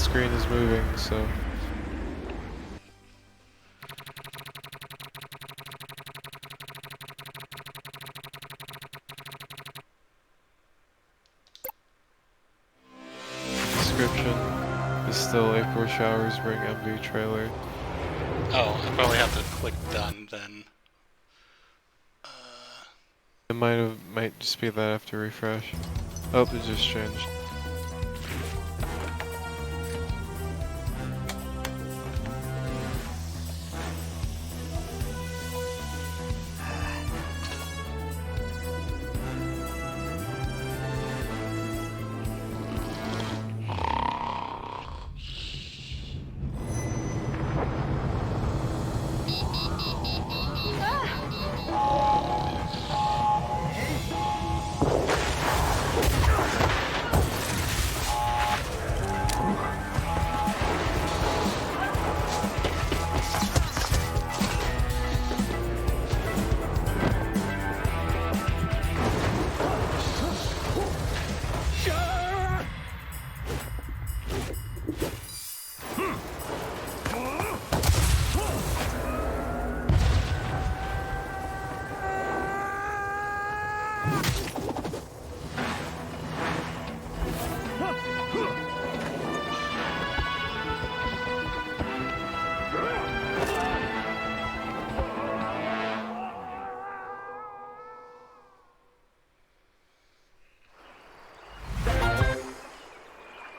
screen is moving, so... Description is still April showers bring MV trailer. Oh, I probably have to click done then. It might just be that after refresh. Oh, it just changed.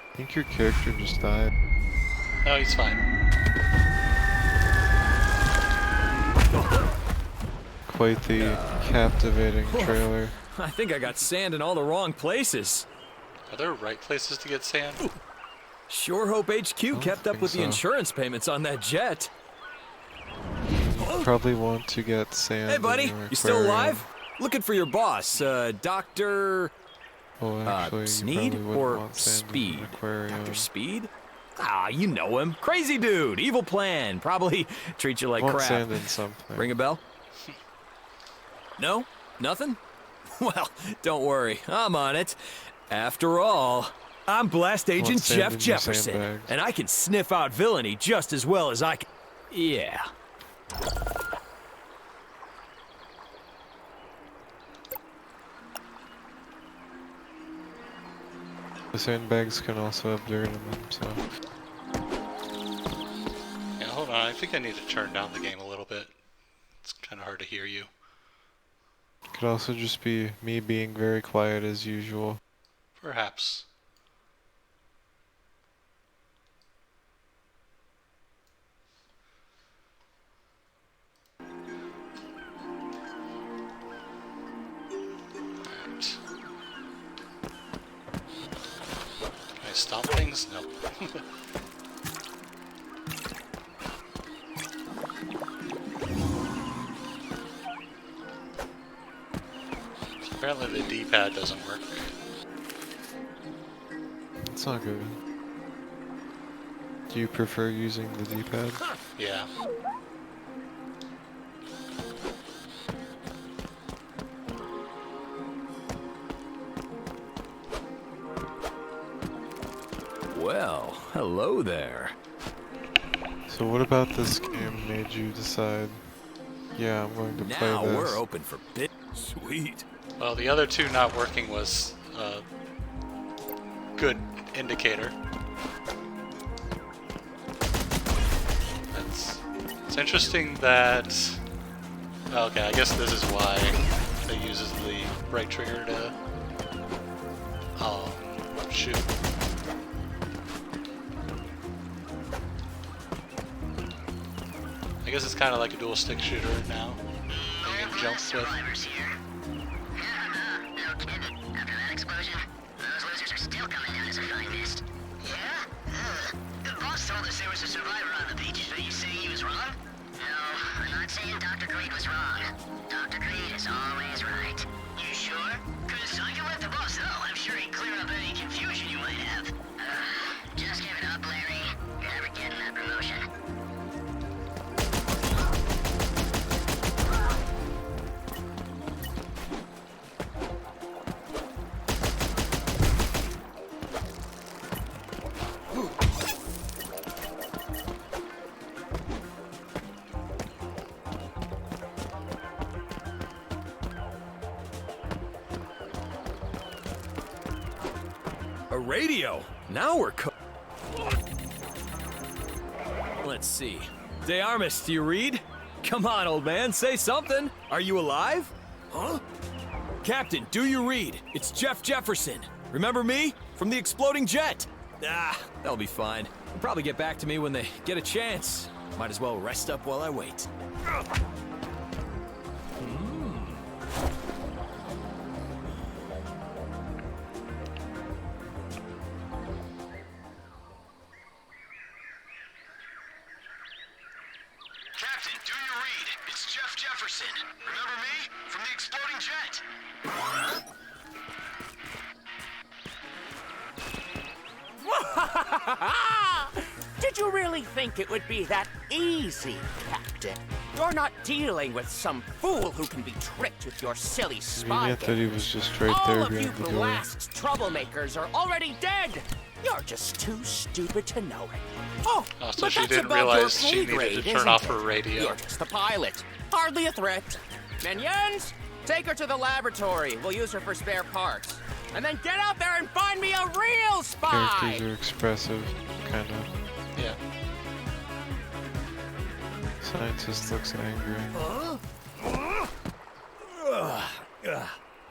I think your character just died. No, he's fine. Quite the captivating trailer. I think I got sand in all the wrong places. Are there right places to get sand? Sure hope HQ kept up with the insurance payments on that jet. Probably want to get sand. Hey, buddy, you still alive? Looking for your boss, Dr. Oh, actually, Sneed or Speed? Dr. Speed? Ah, you know him. Crazy dude, evil plan. Probably treat you like crap. Sand in something. Ring a bell? No? Nothing? Well, don't worry. I'm on it. After all, I'm Blast Agent Jeff Jefferson, and I can sniff out villainy just as well as I can. Yeah. The sandbags can also have dirt in them, so... Yeah, hold on. I think I need to turn down the game a little bit. It's kind of hard to hear you. Could also just be me being very quiet as usual. Perhaps. Can I stop things? No. Apparently the D-pad doesn't work. It's not good. Do you prefer using the D-pad? Yeah. Well, hello there. So what about this game made you decide, yeah, I'm going to play this? Now we're open for bit. Sweet. Well, the other two not working was a good indicator. It's interesting that... Okay, I guess this is why it uses the right trigger to shoot. I guess it's kind of like a dual stick shooter now. You can jump with. Dr. Greed was wrong. Dr. Greed is always right. You sure? Because I can let the boss know. I'm sure he'd clear up any confusion you might have. Just give it up, Larry. You're never getting that promotion. A radio. Now we're Let's see. De Armas, do you read? Come on, old man, say something. Are you alive? Huh? Captain, do you read? It's Jeff Jefferson. Remember me? From the exploding jet. Ah, that'll be fine. They'll probably get back to me when they get a chance. Might as well rest up while I wait. Captain, do you read? It's Jeff Jefferson. Remember me? From the exploding jet. Did you really think it would be that easy, Captain? You're not dealing with some fool who can be tricked with your silly spy I thought he was just right All there of you behind the door. Blast troublemakers are already dead. You're just too stupid to know it. Oh, So but she that's didn't above your realize she pay needed grade, to turn isn't off it? her radio. You're just the pilot. Hardly a threat. Minions, take her to the laboratory. We'll use her for spare parts. And then get out there and find me a real spy! Characters are expressive, kind of. Yeah. Scientist looks angry.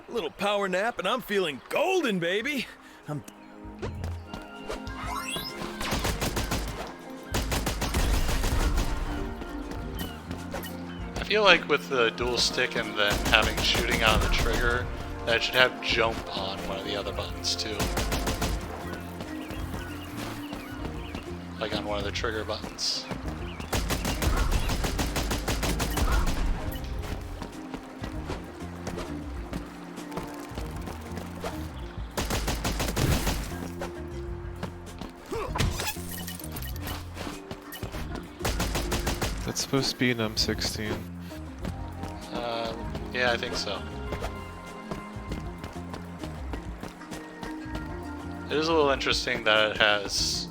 Little power nap and I'm feeling golden, baby. I feel like with the dual stick and then having shooting on the trigger, that it should have jump on one of the other buttons too. Like on one of the trigger buttons. That's supposed to be an M16. Yeah, I think so. It is a little interesting that it has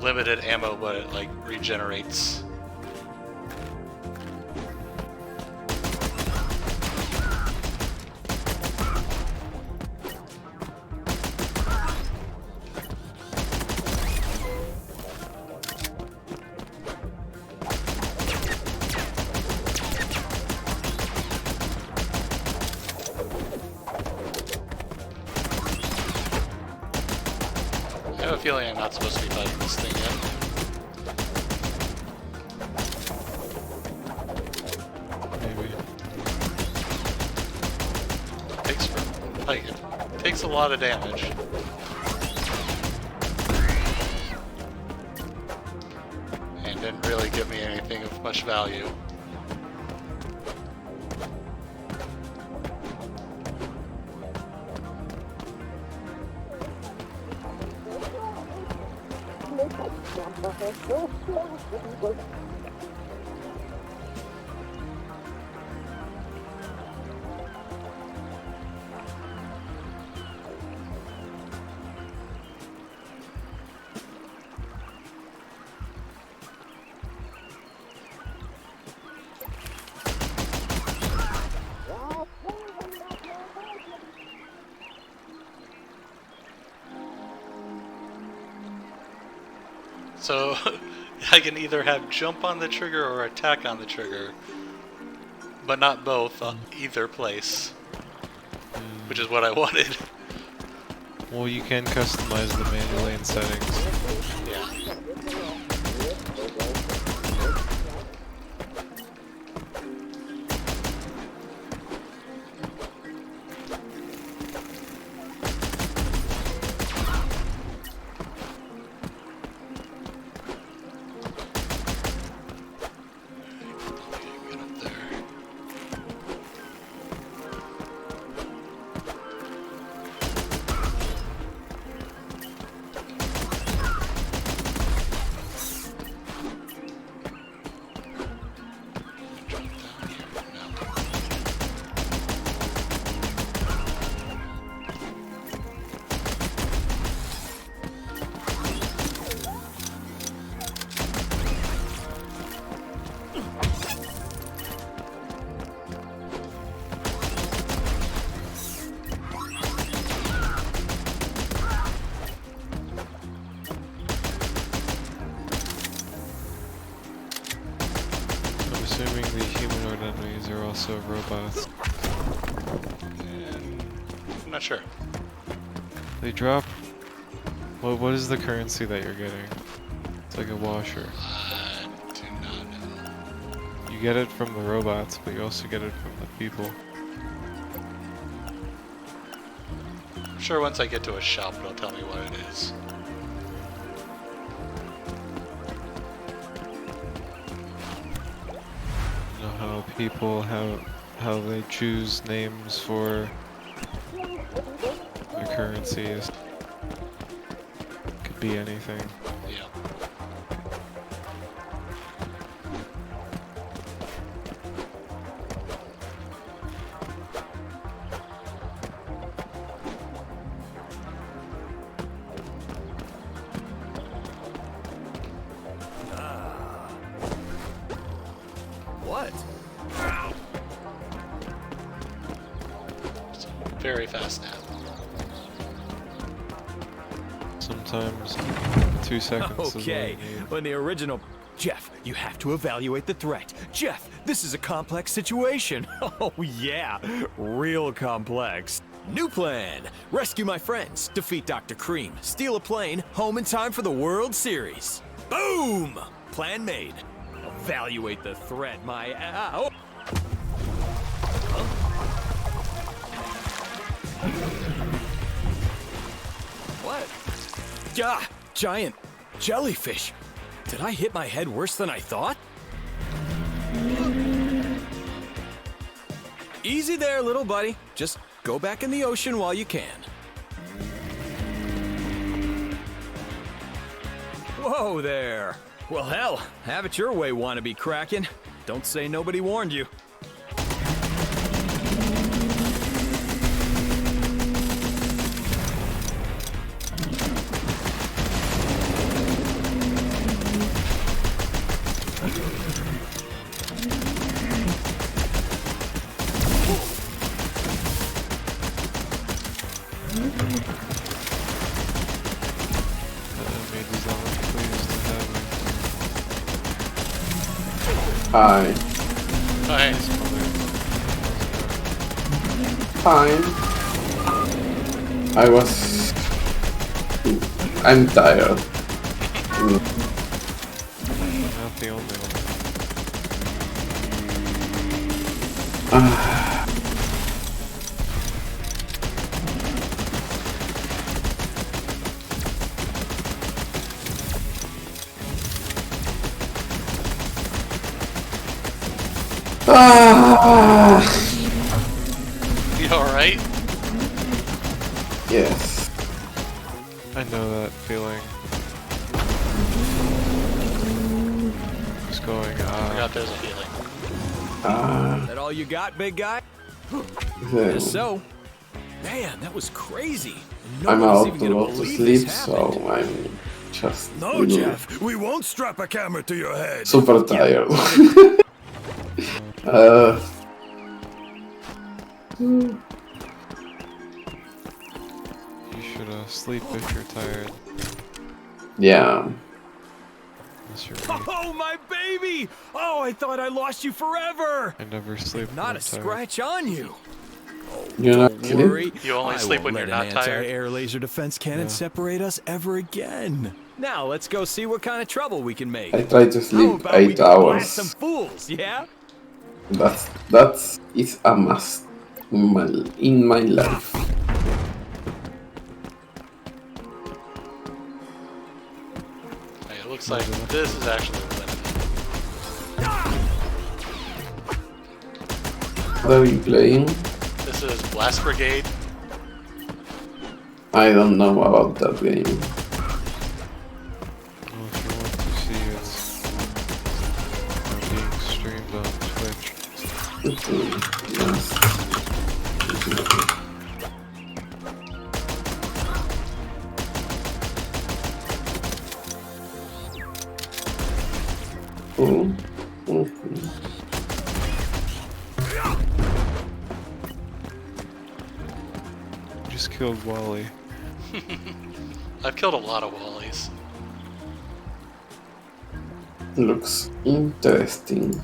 limited ammo, but it like regenerates. I have a feeling I'm not supposed to be fighting this thing yet. Maybe. It takes a lot of damage. And didn't really give me anything of much value. So I can either have jump on the trigger or attack on the trigger, but not both on either place, which is what I wanted. Well, you can customize them manually in settings. Yeah. enemies are also robots. I'm not sure. They drop... Well, what is the currency that you're getting? It's like a washer. I do not know. You get it from the robots, but you also get it from the people. I'm sure once I get to a shop, it'll tell me what it is. You know how people how they choose names for their currencies. Could be anything. Yeah. What? It's a very fast nap. Sometimes 2 seconds is all Okay, you need. when the original... Jeff, you have to evaluate the threat. Jeff, this is a complex situation. Oh yeah, real complex. New plan. Rescue my friends, defeat Dr. Cream, steal a plane, home in time for the World Series. Boom! Plan made. Evaluate the threat, my... oh. What? Ah, giant jellyfish. Did I hit my head worse than I thought? Easy there, little buddy. Just go back in the ocean while you can. Whoa there. Well, hell, have it your way, wannabe Kraken. Don't say nobody warned you. Hi. Hi. Fine. I'm tired. Not the only one. You alright? Yes. I know that feeling. Just going, I forgot there's a healing. Is that all you got, big guy? Then Guess so. Man, that was crazy. I'm Nobody's out even to gonna go to believe sleep, this so happened. I'm just No, really Jeff, we won't strap a camera to your head. super tired. You should sleep if you're tired. Yeah. Unless you're me. Oh, my baby! Oh, I thought I lost you forever! I never sleep when Not I'm a tired. scratch on you. You're not Don't kidding? worry. You only I sleep won't when you're let not an tired? anti-air laser defense cannon Yeah. separate us ever again. Now let's go see what kind of trouble we can make. I try to How sleep about we 8 go blast some hours. fools, yeah? That's is a must in my life. Hey, it looks like this is actually the limit. What are you playing? This is Blast Brigade. I don't know about that game. Well, if you want to see it's being streamed on Twitch. Yes. Oh. Okay. Just killed Wally. I've killed a lot of Wallies. Looks interesting.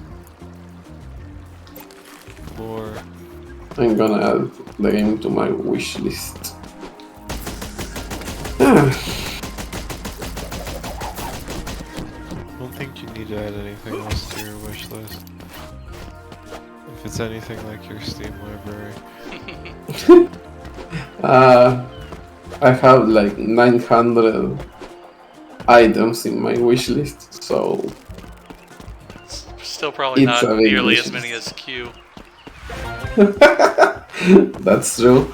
more. I'm gonna add the game to my wish list. Ah, I don't think you need to add anything else to your wish list. If it's anything like your Steam library. I have like 900 items in my wish list, so Still probably It's not a big nearly wish as many list. as Q. that's true.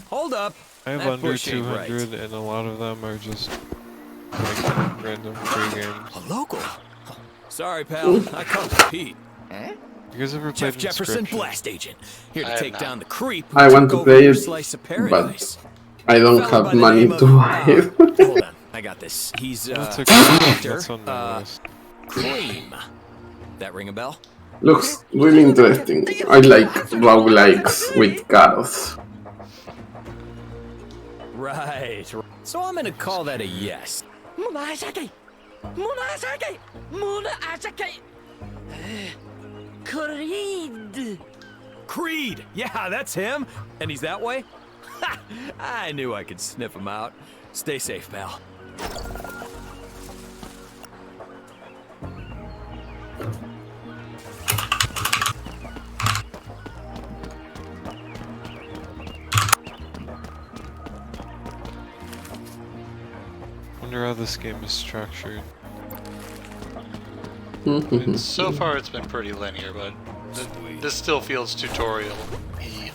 Hold up. I have That under bush ain't right. 200 and a lot of them are just like random free games. A local? Sorry, pal. I come to compete. You guys ever Jeff played Jefferson, Inscription? Blast Agent. Here I to have take not. down the creep who I want took to over play your it, slice of but paradise. I don't Fella by have the money name to of, buy it. Hold on. I got this. He's, That's a an good one. actor. That's on my list. Cream. That ring a bell? Looks really interesting. I like roguelikes with carrots. Right. So I'm gonna call that a yes. Creed! Yeah, that's him! And he's that way? Ha! I knew I could sniff him out. Stay safe, pal. Wonder how this game is structured. So far it's been pretty linear, but this still feels tutorial-y.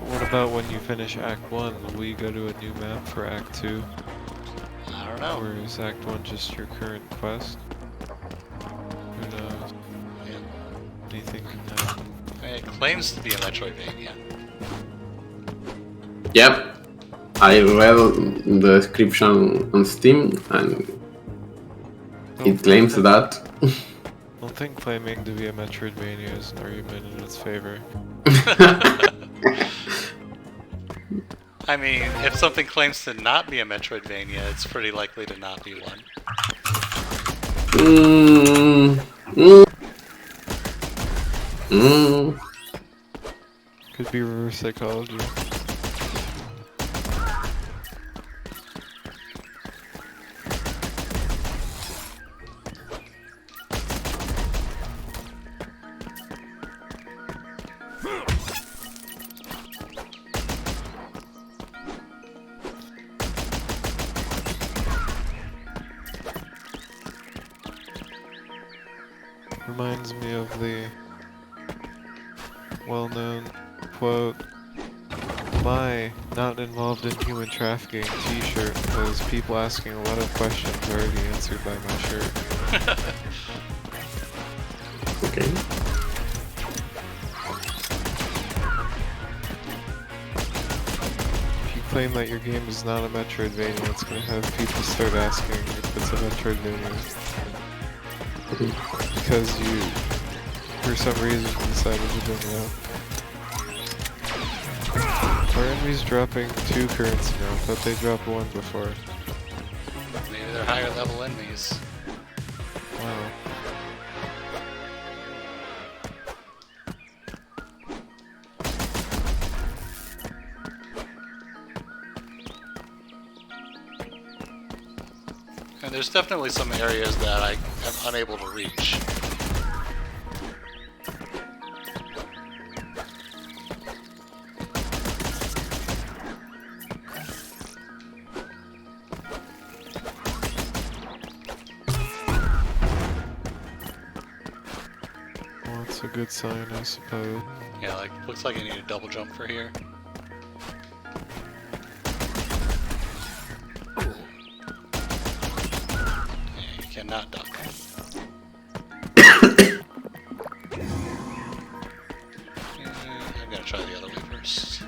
What about when you finish Act 1? Will you go to a new map for Act 2? I don't know. Or is Act 1 just your current quest? Who knows? Yeah. What do you think can happen? It claims to be a Metroidvania. Yep. I read the description on Steam and it claims that. I don't think claiming to be a Metroidvania is an argument in its favor. I mean, if something claims to not be a Metroidvania, it's pretty likely to not be one. Could be reverse psychology. Reminds me of the well-known quote, "My not involved in human trafficking t-shirt was people asking a lot of questions already answered by my shirt." Okay. If you claim that your game is not a Metroidvania, it's gonna have people start asking if it's a Metroidvania. Because you, for some reason, decided to bring it up. Our enemies dropping 2 currency now. I thought they dropped 1 before. Maybe they're higher level enemies. Wow. And there's definitely some areas that I am unable to reach. Well, that's a good sign, I suppose. Yeah, like, looks like I need a double jump for here. Yeah, you cannot duck. I'm gonna try the other way first.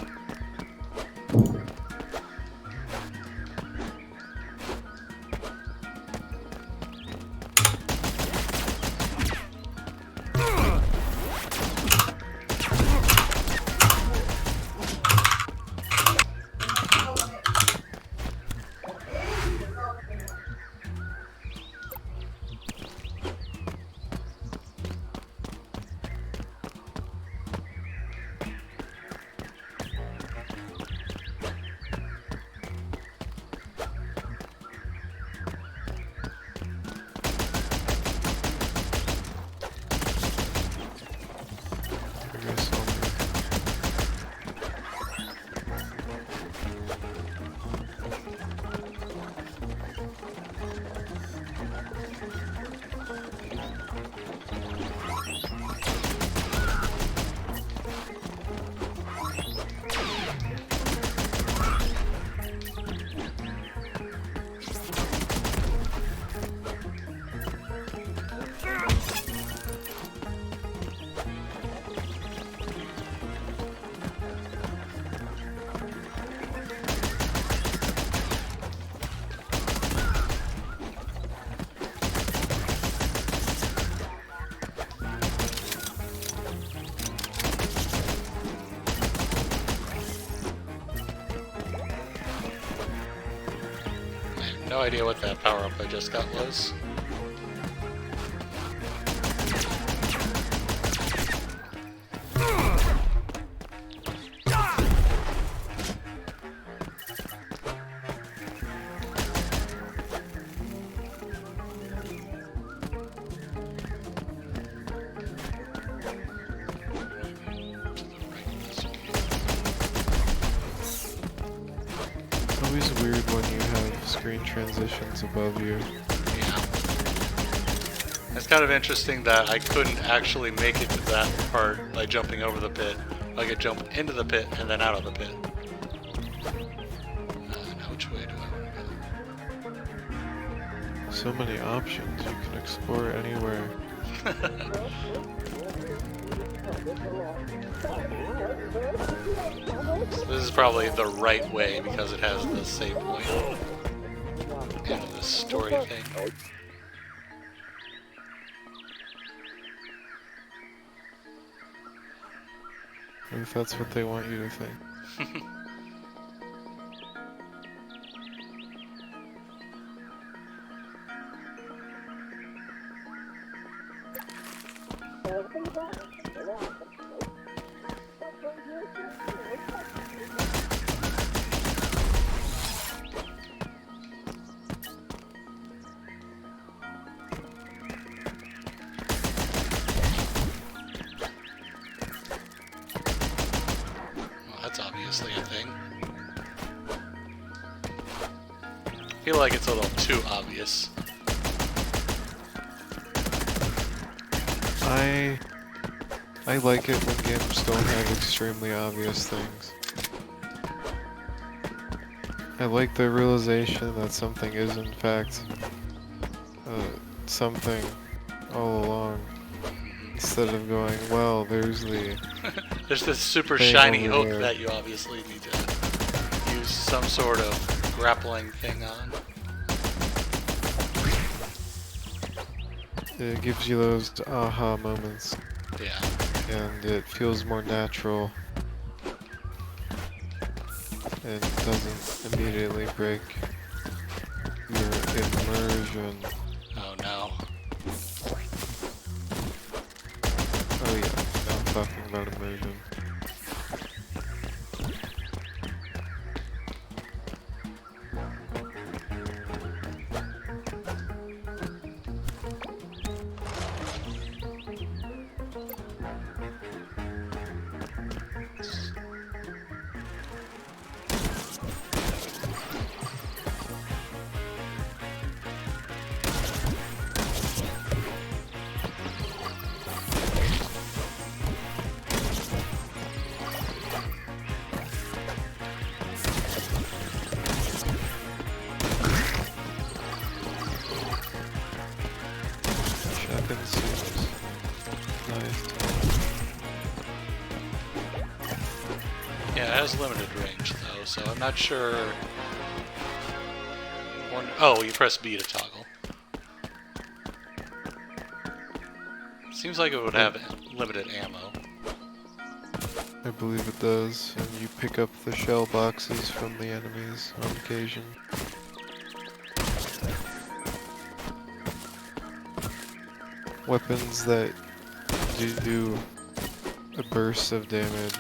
no idea what that power-up I just got was. It's always weird when you have screen transitions above you. Yeah. It's kind of interesting that I couldn't actually make it to that part by jumping over the pit. I could jump into the pit and then out of the pit. Now which way do I want to go? So many options. You can explore anywhere. So this is probably the right way because it has the save point and the story thing. If that's what they want you to think. That's obviously a thing. I feel like it's a little too obvious. I like it when games don't have extremely obvious things. I like the realization that something is in fact something all along. Instead of going, well, there's the... There's this super thing shiny over hook there. that you obviously need to use some sort of grappling thing on. It gives you those aha moments. Yeah. And it feels more natural. And doesn't immediately break your immersion. Oh no. Oh yeah, now I'm talking about immersion. Shotgun seems nice. Yeah, it has limited range though, so I'm not sure. Oh, you press B to toggle. Seems like it would have limited ammo. I believe it does, and you pick up the shell boxes from the enemies on occasion. Weapons that do a burst of damage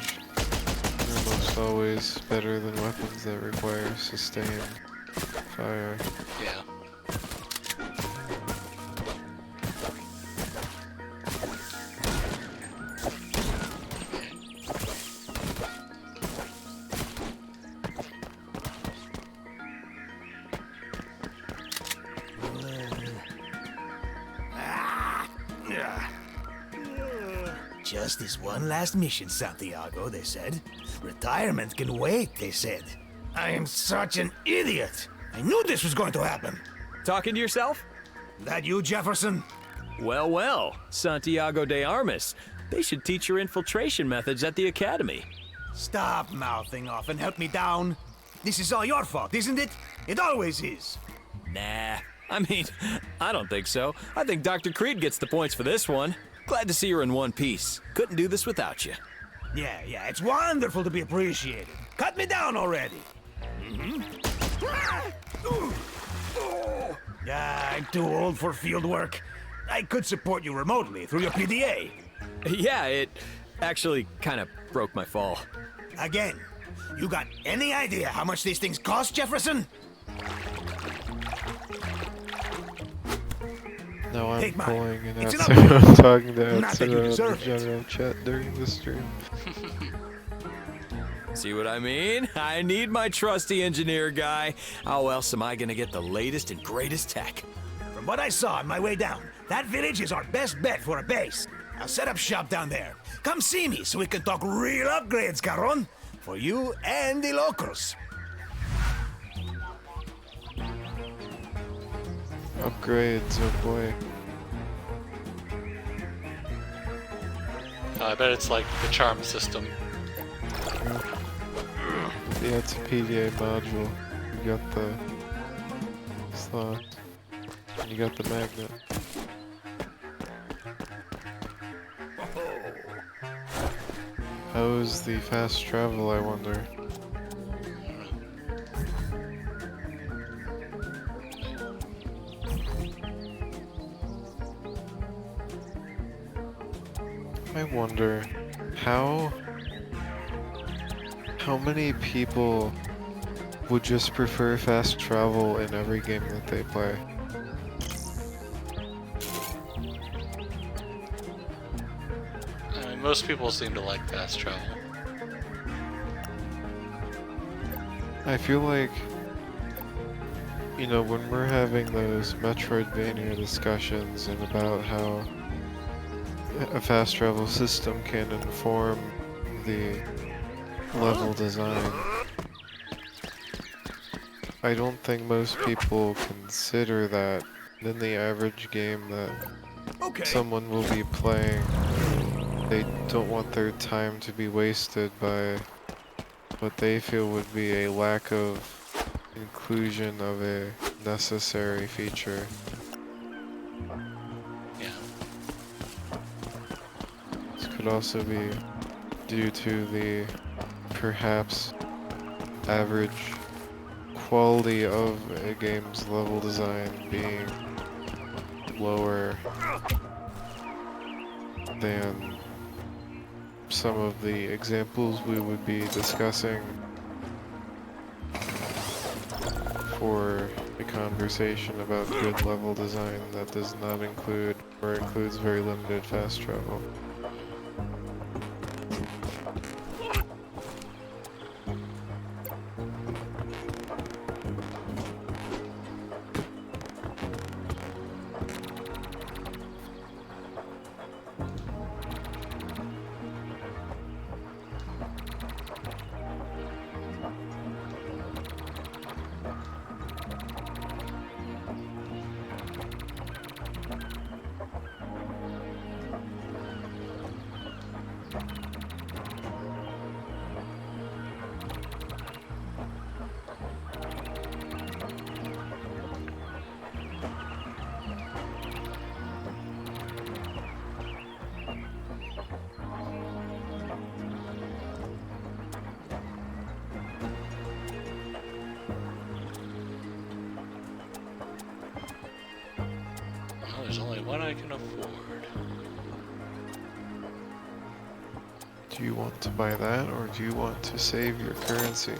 are almost always better than weapons that require sustained fire. Yeah. Just this one last mission, Santiago, they said. Retirement can wait, they said. I am such an idiot. I knew this was going to happen. Talking to yourself? That you, Jefferson? Well, well, Santiago de Armas. They should teach your infiltration methods at the academy. Stop mouthing off and help me down. This is all your fault, isn't it? It always is. Nah, I mean, I don't think so. I think Dr. Creed gets the points for this one. Glad to see you're in one piece. Couldn't do this without you. Yeah, it's wonderful to be appreciated. Cut me down already. I'm too old for field work. I could support you remotely through your PDA. Yeah, it actually kind of broke my fall. Again, you got any idea how much these things cost, Jefferson? No, I'm Take mine. pulling and It's Atsuro. enough. I'm talking to Not that you Atsuro in the deserve it. general chat during the stream. See what I mean? I need my trusty engineer guy. How else am I gonna get the latest and greatest tech? From what I saw on my way down, that village is our best bet for a base. I'll set up shop down there. Come see me so we can talk real upgrades, Caron. For you and the locals. Upgrades, oh boy. I bet it's like the charm system. Yeah, it's a PDA module. You got the slot. And you got the magnet. How's the fast travel, I wonder? I wonder how many people would just prefer fast travel in every game that they play? I mean, most people seem to like fast travel. I feel like, you know, when we're having those Metroidvania discussions and about how a fast travel system can inform the level design, I don't think most people consider that in the average game that someone will be playing. They don't want their time to be wasted by what they feel would be a lack of inclusion of a necessary feature. Yeah. This could also be due to the perhaps average quality of a game's level design being lower than some of the examples we would be discussing for a conversation about good level design that does not include or includes very limited fast travel. Well, there's only one I can afford. Do you want to buy that, or do you want to save your currency?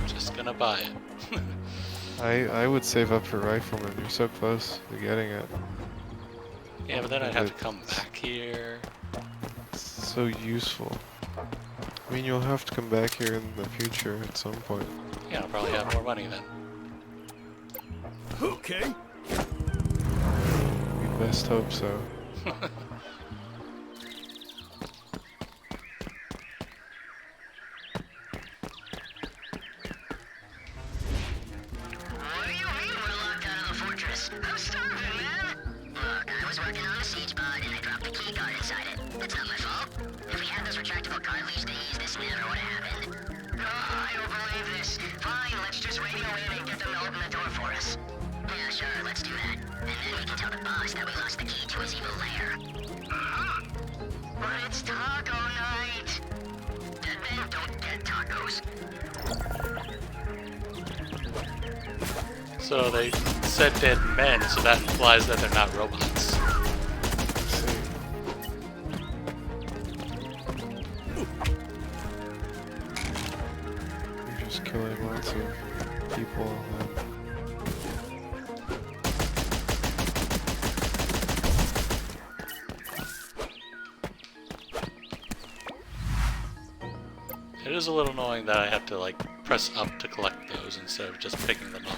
Just gonna buy it. I would save up for Rifleman, you're so close to getting it. Yeah, but then I'd have to come back here. It's so useful. I mean, you'll have to come back here in the future at some point. Yeah, I'll probably have more money then. Okay. We best hope so. What do you mean we're locked out of the fortress? I'm starving, man! Look, I was working on the siege pod and I dropped a key card inside it. It's not my fault. If we had those retractable cartridge days, this never would have happened. I don't believe this. Fine, let's just radio in and get them to open the door for us. Yeah, sure, let's do that. And then we can tell the boss that we lost the key to his evil lair. But it's taco night! Dead men don't get tacos. So they said dead men, so that implies that they're not robots. You're just killing lots of people and then... It is a little annoying that I have to like press up to collect those instead of just picking them up.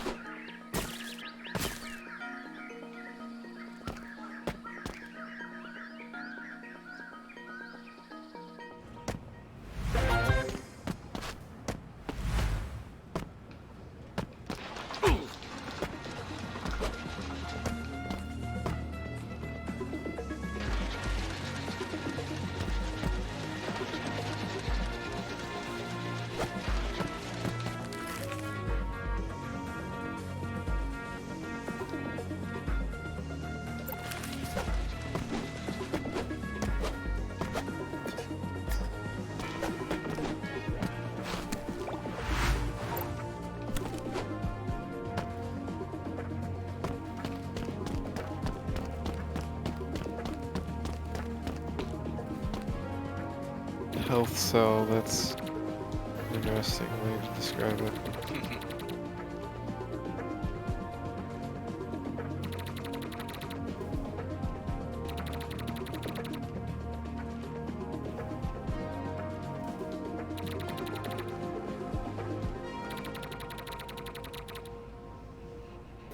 Health cell, that's an interesting way to describe it.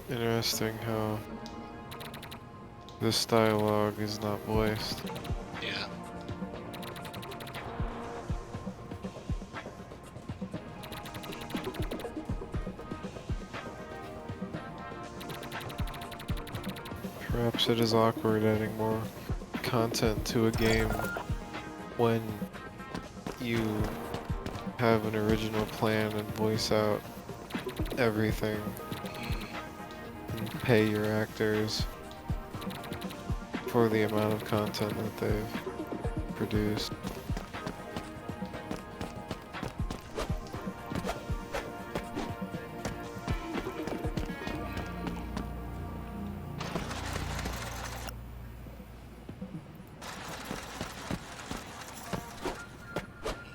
Interesting how this dialogue is not voiced. Yeah. Perhaps it is awkward adding more content to a game when you have an original plan and voice out everything and pay your actors for the amount of content that they've produced.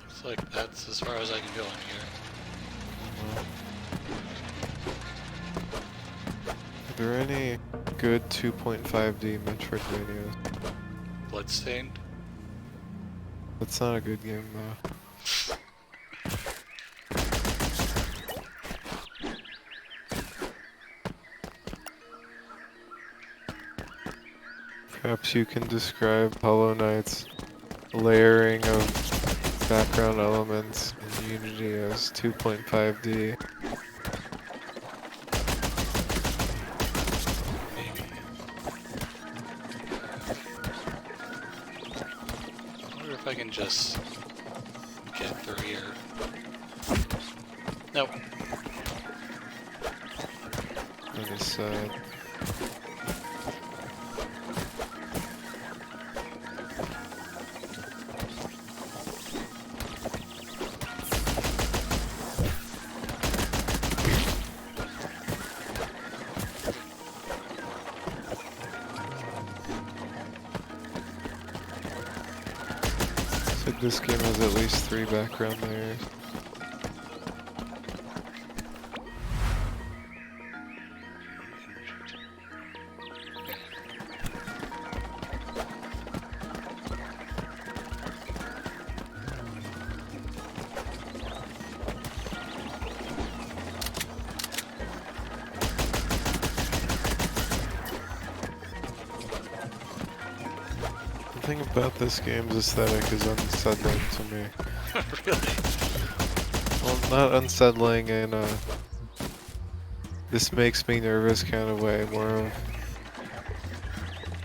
Looks like that's as far as I can go in here. Are there any good 2.5D Metroidvanias? Bloodstained? That's not a good game though. Perhaps you can describe Hollow Knight's layering of background elements in Unity as 2.5D. If I can just get through here. Nope. That is sad. Like this game has at least 3 background layers. The thing about this game's aesthetic is unsettling to me. Really? Well, not unsettling in a this makes me nervous kind of way, more of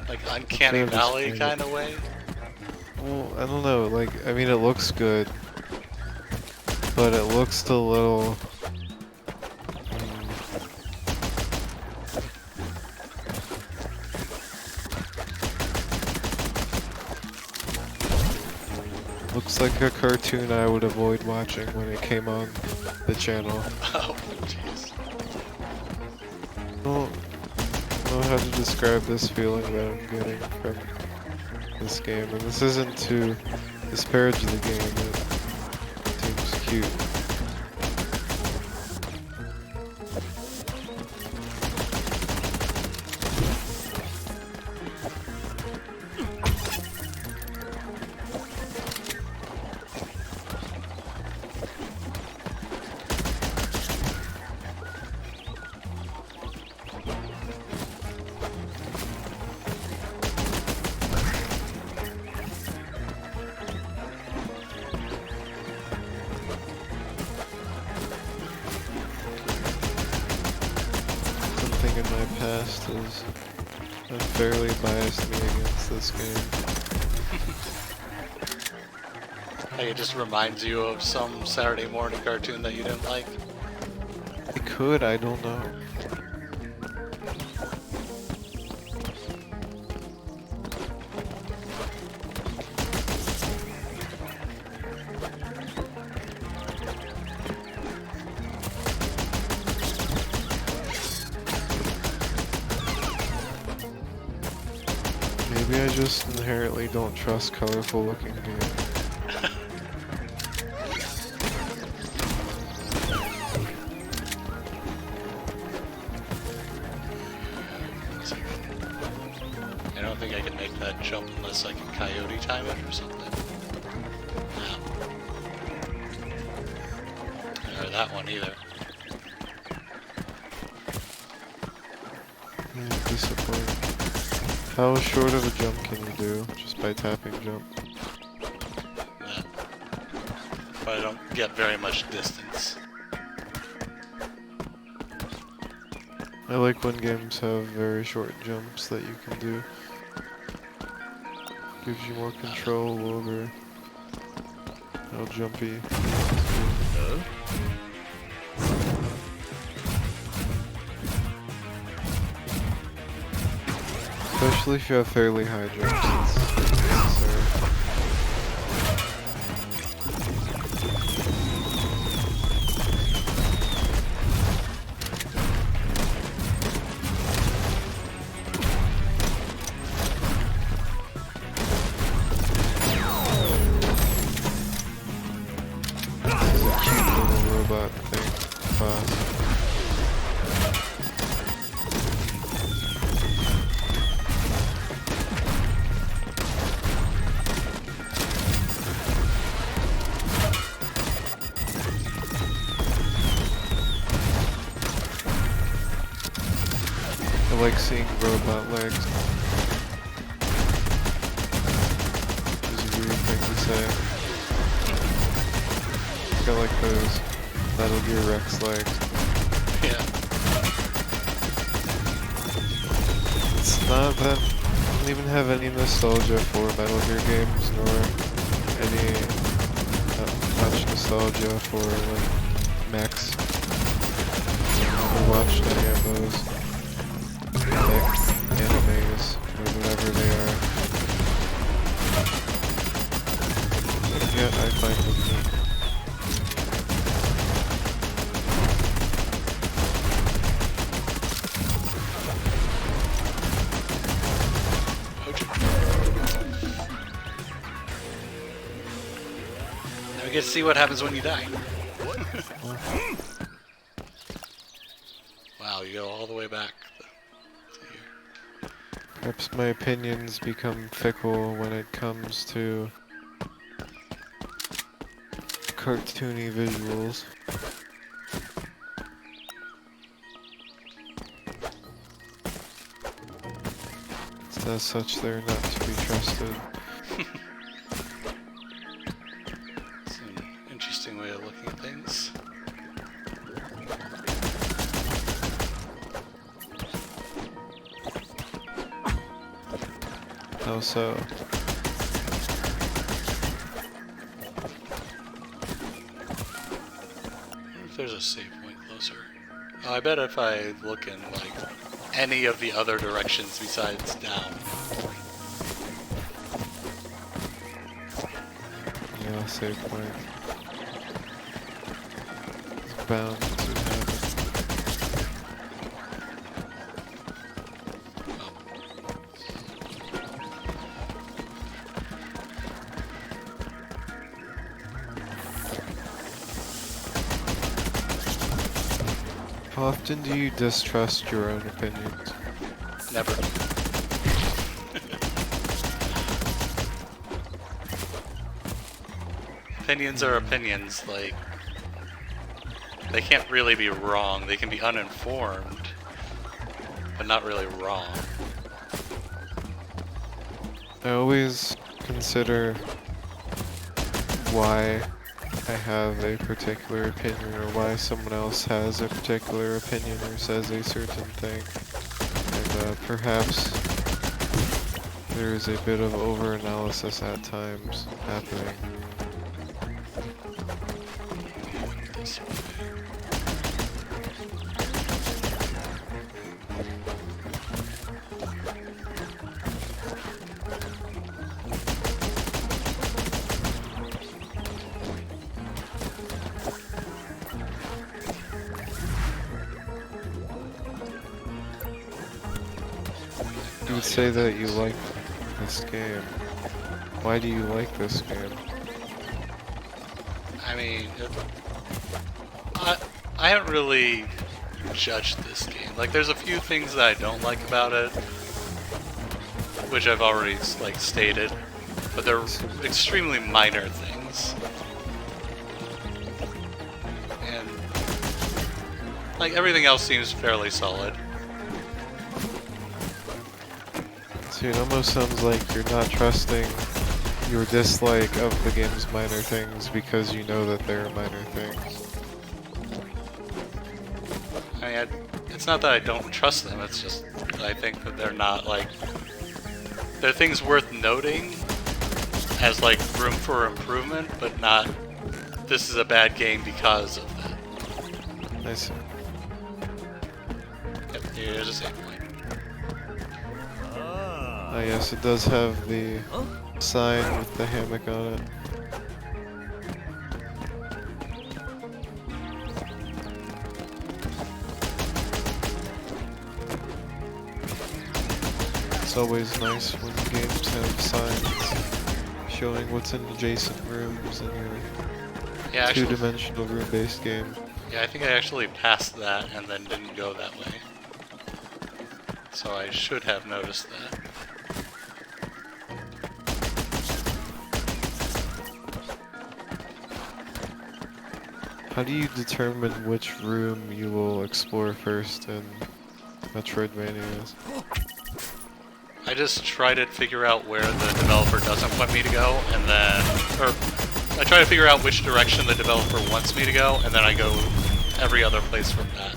like uncanny valley kind of way? Well, I don't know, like, I mean it looks good, but it looks a little... looks like a cartoon I would avoid watching when it came on the channel. Oh, jeez. don't know how to describe this feeling that I'm getting from this game, and this isn't to disparage the game, it seems cute. Something in my past has unfairly biased me against this game. Like it just reminds you of some Saturday morning cartoon that you didn't like. It could, I don't know. Maybe I just inherently don't trust colorful looking games. I don't think I can make that jump unless I can coyote time it or something. No. Or that one either. Disappointing. How short of a jump can you do just by tapping jump? No. But I don't get very much distance. I like when games have very short jumps that you can do. Gives you more control over how jumpy. Especially if you have fairly high jumps, it's necessary. This is a cute little robot thing, boss. I like seeing robot legs. Which is a weird thing to say. I like those Metal Gear Rex legs. Yeah. It's not that I don't even have any nostalgia for Metal Gear games, nor any much nostalgia for like mechs. I've never watched any of those mech animes or whatever they are. But yet I find them neat. Now we get to see what happens when you die. Wow, you go all the way back. Perhaps my opinions become fickle when it comes to cartoony visuals. As such, they're not to be trusted. It's an interesting way of looking at things. How so? I wonder if there's a save point closer. Oh, I bet if I look in, like, any of the other directions besides down. Yeah, save point. It's bound to happen. How often do you distrust your own opinions? Never. Opinions are opinions, like, they can't really be wrong. They can be uninformed, but not really wrong. I always consider why I have a particular opinion or why someone else has a particular opinion or says a certain thing. And perhaps there is a bit of over-analysis at times happening. You would say that you like this game. Why do you like this game? I mean, I haven't really judged this game. Like, there's a few things that I don't like about it, which I've already, like, stated, but they're extremely minor things. And, like, everything else seems fairly solid. So it almost sounds like you're not trusting your dislike of the game's minor things because you know that they're minor things. I mean, it's not that I don't trust them, it's just that I think that they're not, like... They're things worth noting as, like, room for improvement, but not, this is a bad game because of that. I see. Yep, here's a save point. Ah, yes, it does have the sign with the hammock on it. It's always nice when games have signs showing what's in adjacent rooms in your two-dimensional room-based game. Yeah, I think I actually passed that and then didn't go that way. So I should have noticed that. How do you determine which room you will explore first in Metroidvania? I just try to figure out where the developer doesn't want me to go, and then... Or, I try to figure out which direction the developer wants me to go, and then I go every other place from that.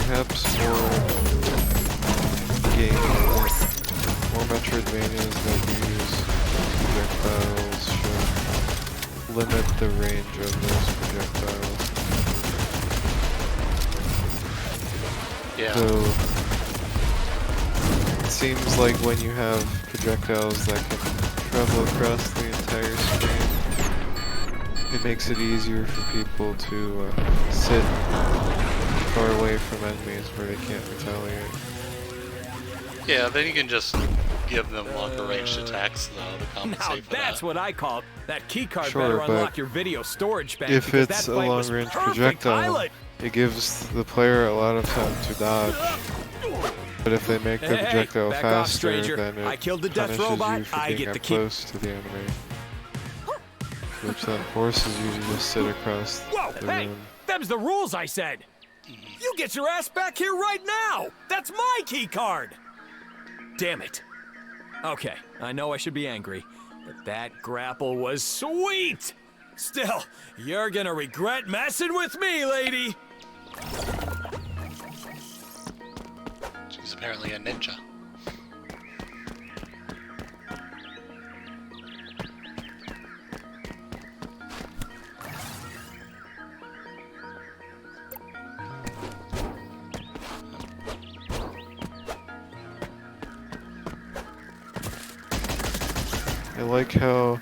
Perhaps more games, more Metroidvanias that use projectiles should limit the range of those projectiles. Yeah. So it seems like when you have projectiles that can travel across the entire screen, it makes it easier for people to sit far away from enemies where they can't retaliate. Yeah, then you can just give them longer ranged attacks, though, to compensate for that. That's what I call that keycard Sure, better but unlock your video storage bank. if it's a long-range projectile, it gives the player a lot of time to dodge. But if they make the projectile back off, faster, stranger. then it I killed the death punishes robot, you for I being get up the key. close to the enemy. Which then forces you to just sit across Whoa, the hey, room. them's the rules, I said. You get your ass back here right now. That's my key card. Damn it. Okay, I know I should be angry, but that grapple was sweet. Still, you're gonna regret messing with me, lady. She's apparently a ninja. I like how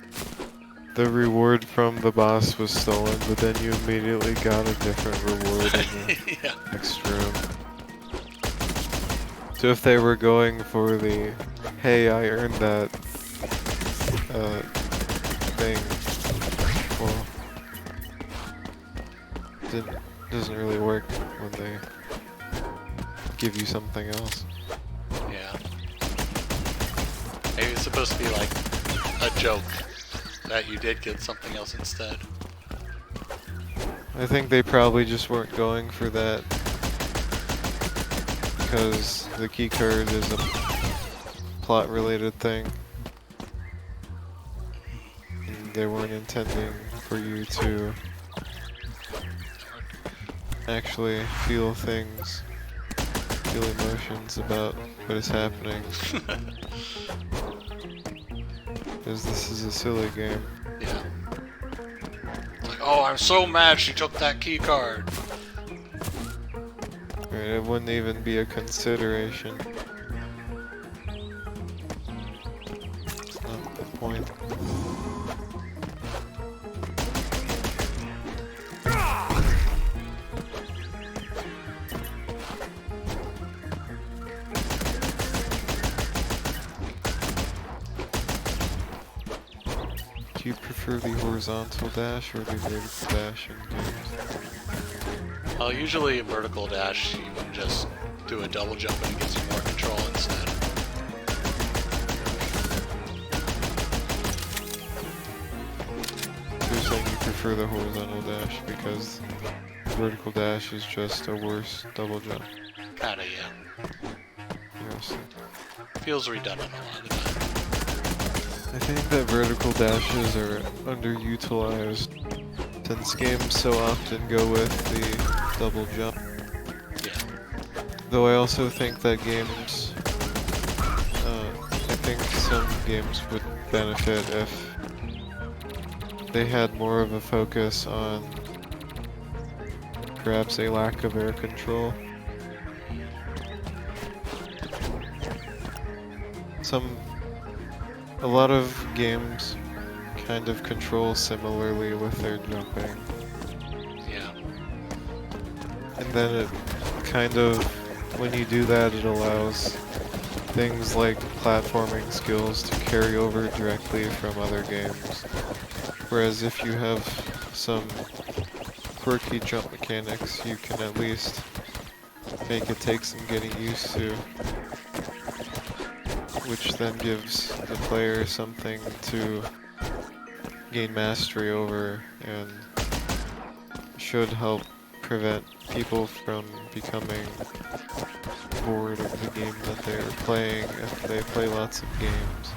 the reward from the boss was stolen, but then you immediately got a different reward in the Yeah. next room. So if they were going for the, hey, I earned that thing, well, it doesn't really work when they give you something else. Yeah. Maybe it's supposed to be like a joke that you did get something else instead. I think they probably just weren't going for that because the key card is a plot-related thing. And they weren't intending for you to actually feel things, feel emotions about what is happening. Because this is a silly game. Yeah. Like, oh, I'm so mad she took that key card. Right, it wouldn't even be a consideration. It's not the point. Do you prefer the horizontal dash or the vertical dash in games? Well, usually a vertical dash, you can just do a double jump and it gives you more control instead. So you're saying you prefer the horizontal dash because vertical dash is just a worse double jump. Kinda, yeah. Interesting. Feels redundant a lot of the time. I think that vertical dashes are underutilized since games so often go with the double jump. Yeah. Though I also think that games, I think some games would benefit if they had more of a focus on perhaps a lack of air control. A lot of games kind of control similarly with their jumping. Yeah. And then it kind of, when you do that, it allows things like platforming skills to carry over directly from other games. Whereas if you have some quirky jump mechanics, you can at least make it take some getting used to, which then gives the player something to gain mastery over and should help prevent people from becoming bored of the game that they are playing if they play lots of games.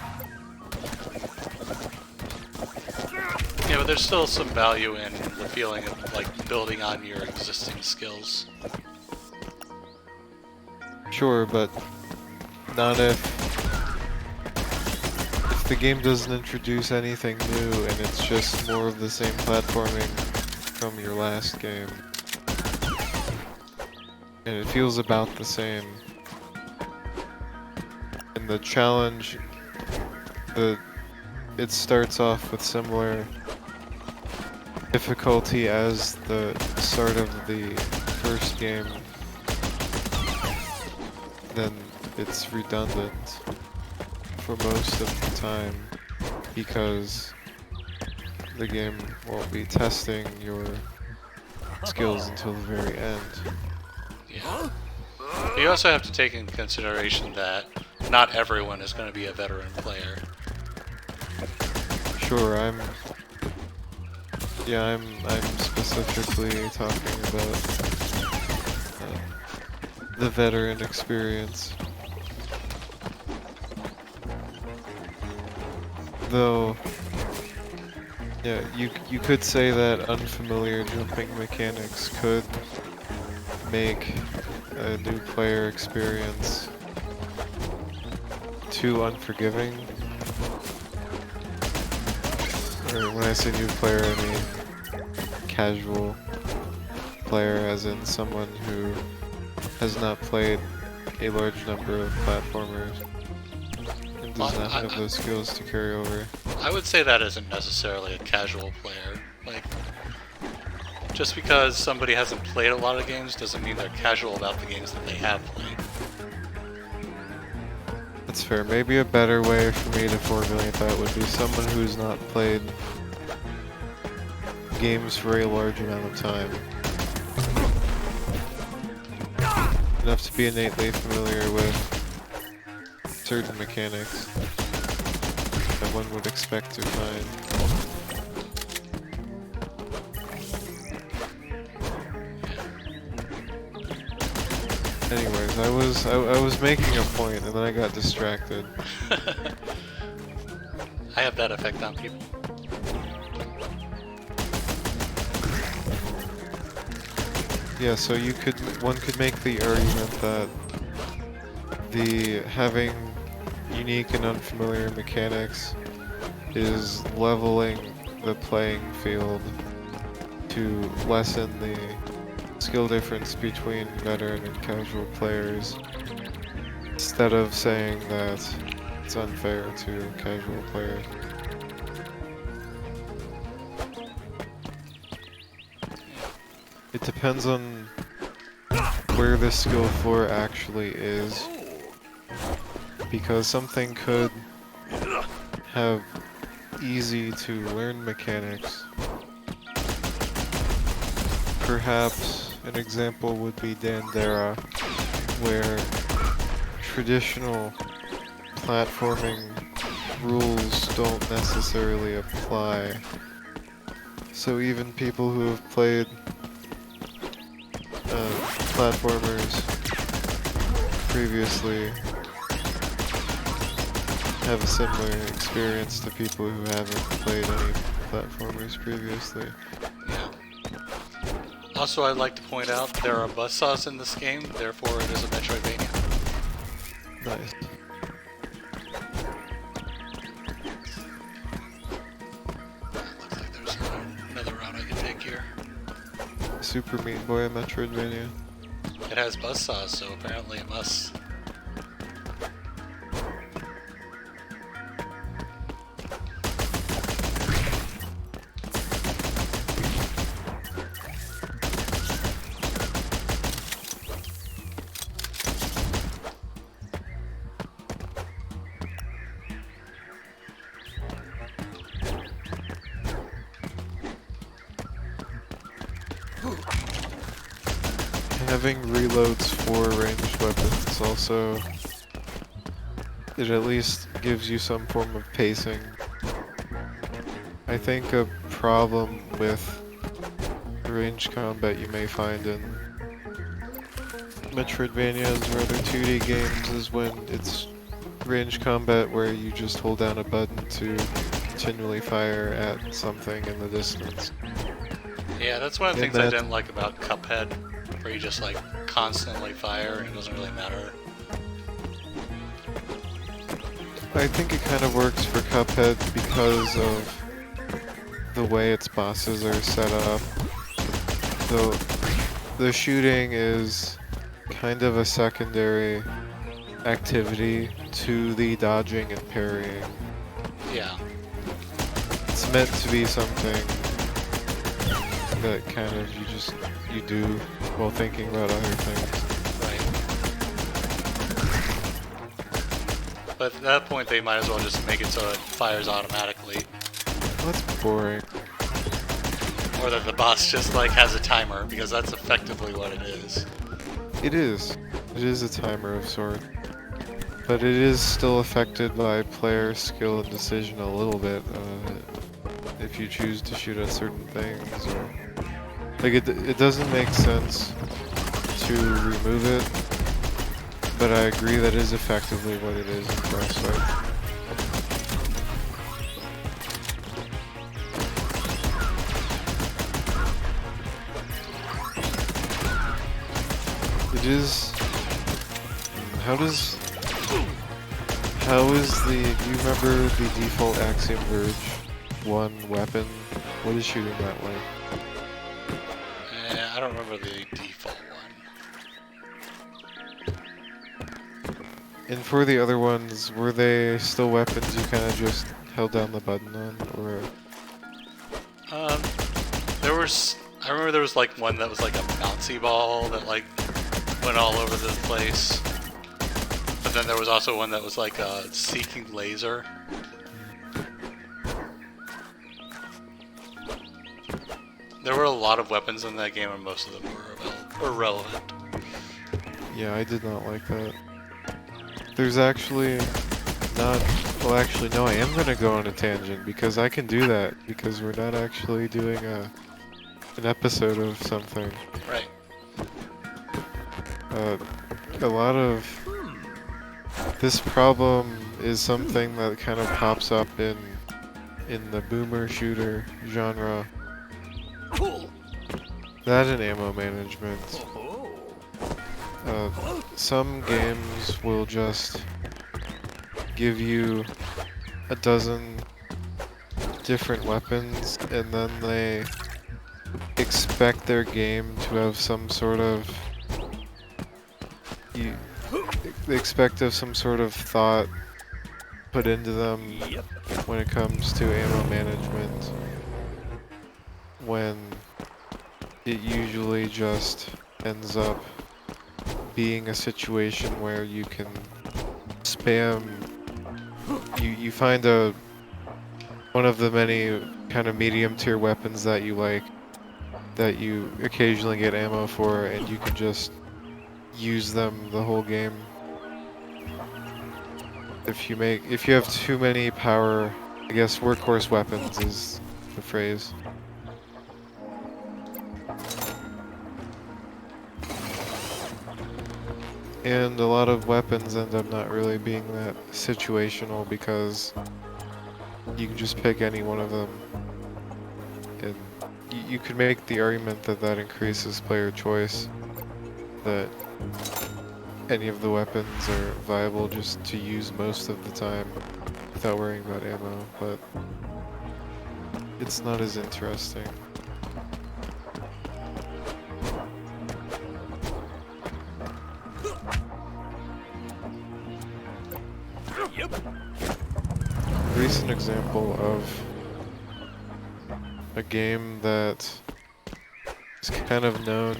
Yeah, but there's still some value in the feeling of like building on your existing skills. Sure, but not if the game doesn't introduce anything new and it's just more of the same platforming from your last game. And it feels about the same. And the challenge, it starts off with similar difficulty as the start of the first game. Then it's redundant for most of the time because the game won't be testing your skills until the very end. Yeah. You also have to take into consideration that not everyone is going to be a veteran player. Sure, I'm specifically talking about the veteran experience. Though, yeah, you could say that unfamiliar jumping mechanics could make a new player experience too unforgiving. Or when I say new player, I mean casual player, as in someone who has not played a large number of platformers and does not have those skills to carry over. I would say that isn't necessarily a casual player. Like, just because somebody hasn't played a lot of games doesn't mean they're casual about the games that they have played. That's fair. Maybe a better way for me to formulate that would be someone who's not played games for a large amount of time. Enough to be innately familiar with certain mechanics that one would expect to find. Anyways, I was making a point and then I got distracted. I have that effect on people. Yeah, so one could make the argument that having unique and unfamiliar mechanics is leveling the playing field to lessen the skill difference between veteran and casual players, instead of saying that it's unfair to casual players. It depends on where the skill floor actually is, because something could have easy to learn mechanics. Perhaps an example would be Dandara, where traditional platforming rules don't necessarily apply. So even people who have played platformers previously have a similar experience to people who haven't played any platformers previously. Also, I'd like to point out there are buzzsaws in this game, therefore it is a Metroidvania. Nice. Looks like there's another route I can take here. Super Meat Boy Metroidvania. It has buzzsaws, so apparently it must. Having reloads for ranged weapons also, it at least gives you some form of pacing. I think a problem with ranged combat you may find in Metroidvanias or other 2D games is when it's ranged combat where you just hold down a button to continually fire at something in the distance. Yeah, that's one of the things I didn't like about Cuphead, where you just like constantly fire and it doesn't really matter. I think it kind of works for Cuphead because of the way its bosses are set up. The shooting is kind of a secondary activity to the dodging and parrying. Yeah. It's meant to be something that kind of you do while thinking about other things. Right. But at that point they might as well just make it so it fires automatically. That's boring. Or that the boss just like has a timer, because that's effectively what it is. It is. It is a timer of sorts. But it is still affected by player skill and decision a little bit. If you choose to shoot at certain things, or like it doesn't make sense to remove it. But I agree that is effectively what it is in Frostbite. It is. How is the? Do you remember the default Axiom Verge 1 weapon? What is shooting that way? I don't remember the default one. And for the other ones, were they still weapons you kind of just held down the button on, or? I remember there was like one that was like a bouncy ball that like went all over the place. But then there was also one that was like a seeking laser. There were a lot of weapons in that game, and most of them were irrelevant. Yeah, I did not like that. There's actually not... Well, actually, no, I am going to go on a tangent, because I can do that, because we're not actually doing an episode of something. Right. A lot of... This problem is something that kind of pops up in the boomer shooter genre. That and ammo management. Some games will just give you a dozen different weapons, and then they expect their game to have some sort of... They expect some sort of thought put into them when it comes to ammo management, when it usually just ends up being a situation where you can spam. You find one of the many kind of medium tier weapons that you like, that you occasionally get ammo for, and you can just use them the whole game. If you have too many power, I guess workhorse weapons is the phrase. And a lot of weapons end up not really being that situational, because you can just pick any one of them. And you could make the argument that that increases player choice, that any of the weapons are viable just to use most of the time without worrying about ammo, but it's not as interesting. A recent example of a game that is kind of known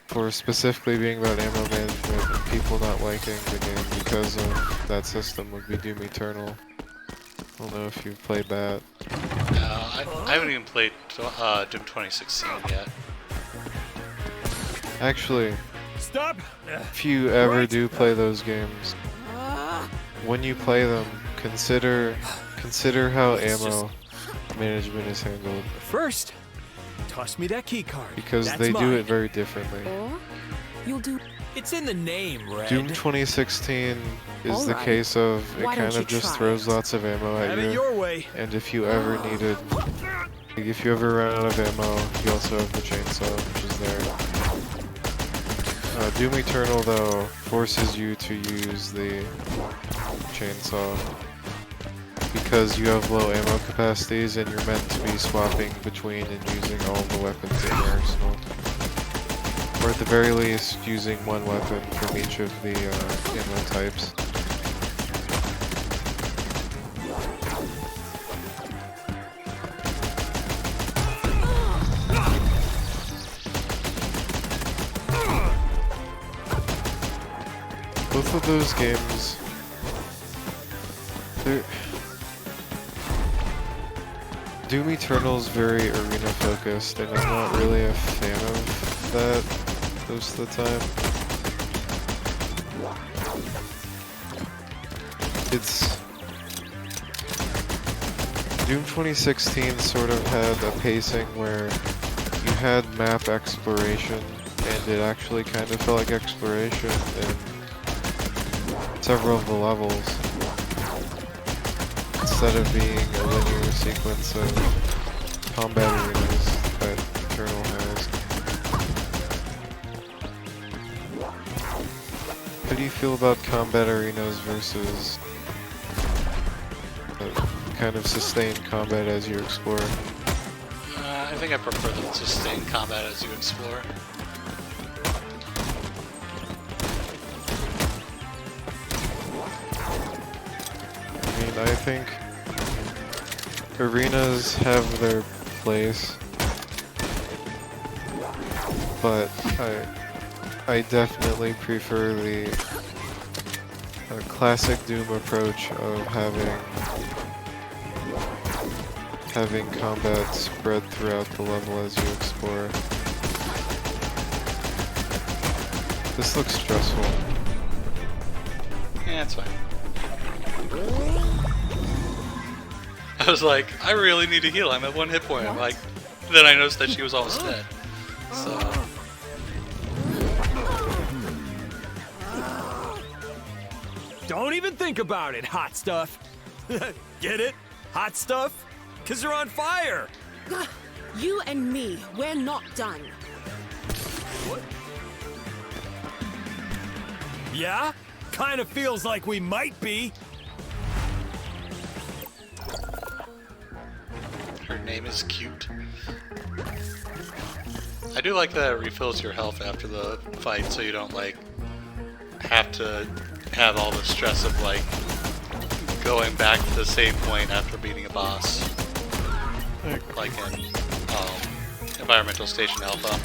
for specifically being about ammo management and people not liking the game because of that system would be Doom Eternal. I don't know if you've played that. I haven't even played Doom 2016 yet. Actually, Stop! if you ever do play those games, when you play them, consider how ammo management is handled. First, toss me that key card. Because That's they do mine. it very differently. Or you'll do. It's in the name, Red. Doom 2016 is the Alright. case of it Why kind don't of you just try throws it? lots of ammo at Have it you. your way. And if you ever needed, like if you ever run out of ammo, you also have the chainsaw, which is there. Doom Eternal, though, forces you to use the chainsaw because you have low ammo capacities and you're meant to be swapping between and using all the weapons in your arsenal. Or at the very least, using one weapon from each of the ammo types. Both of those games, Doom Eternal's very arena focused, and I'm not really a fan of that most of the time. it's... Doom 2016 sort of had a pacing where you had map exploration, and it actually kind of felt like exploration in several of the levels, instead of being a linear sequence of combat arenas that Eternal has. How do you feel about combat arenas versus kind of sustained combat as you explore? I think I prefer the sustained combat as you explore. I mean, I think arenas have their place, but I definitely prefer the classic Doom approach of having combat spread throughout the level as you explore. This looks stressful. Yeah, it's fine. I was like, I really need to heal. I'm at 1 hit point. I'm like, then I noticed that she was almost dead. So. Don't even think about it, hot stuff. Get it? Hot stuff? 'Cause they're on fire. You and me, we're not done. What? Yeah? Kind of feels like we might be. Her name is cute. I do like that it refills your health after the fight, so you don't like have to have all the stress of like going back to the save point after beating a boss, like in Environmental Station Alpha.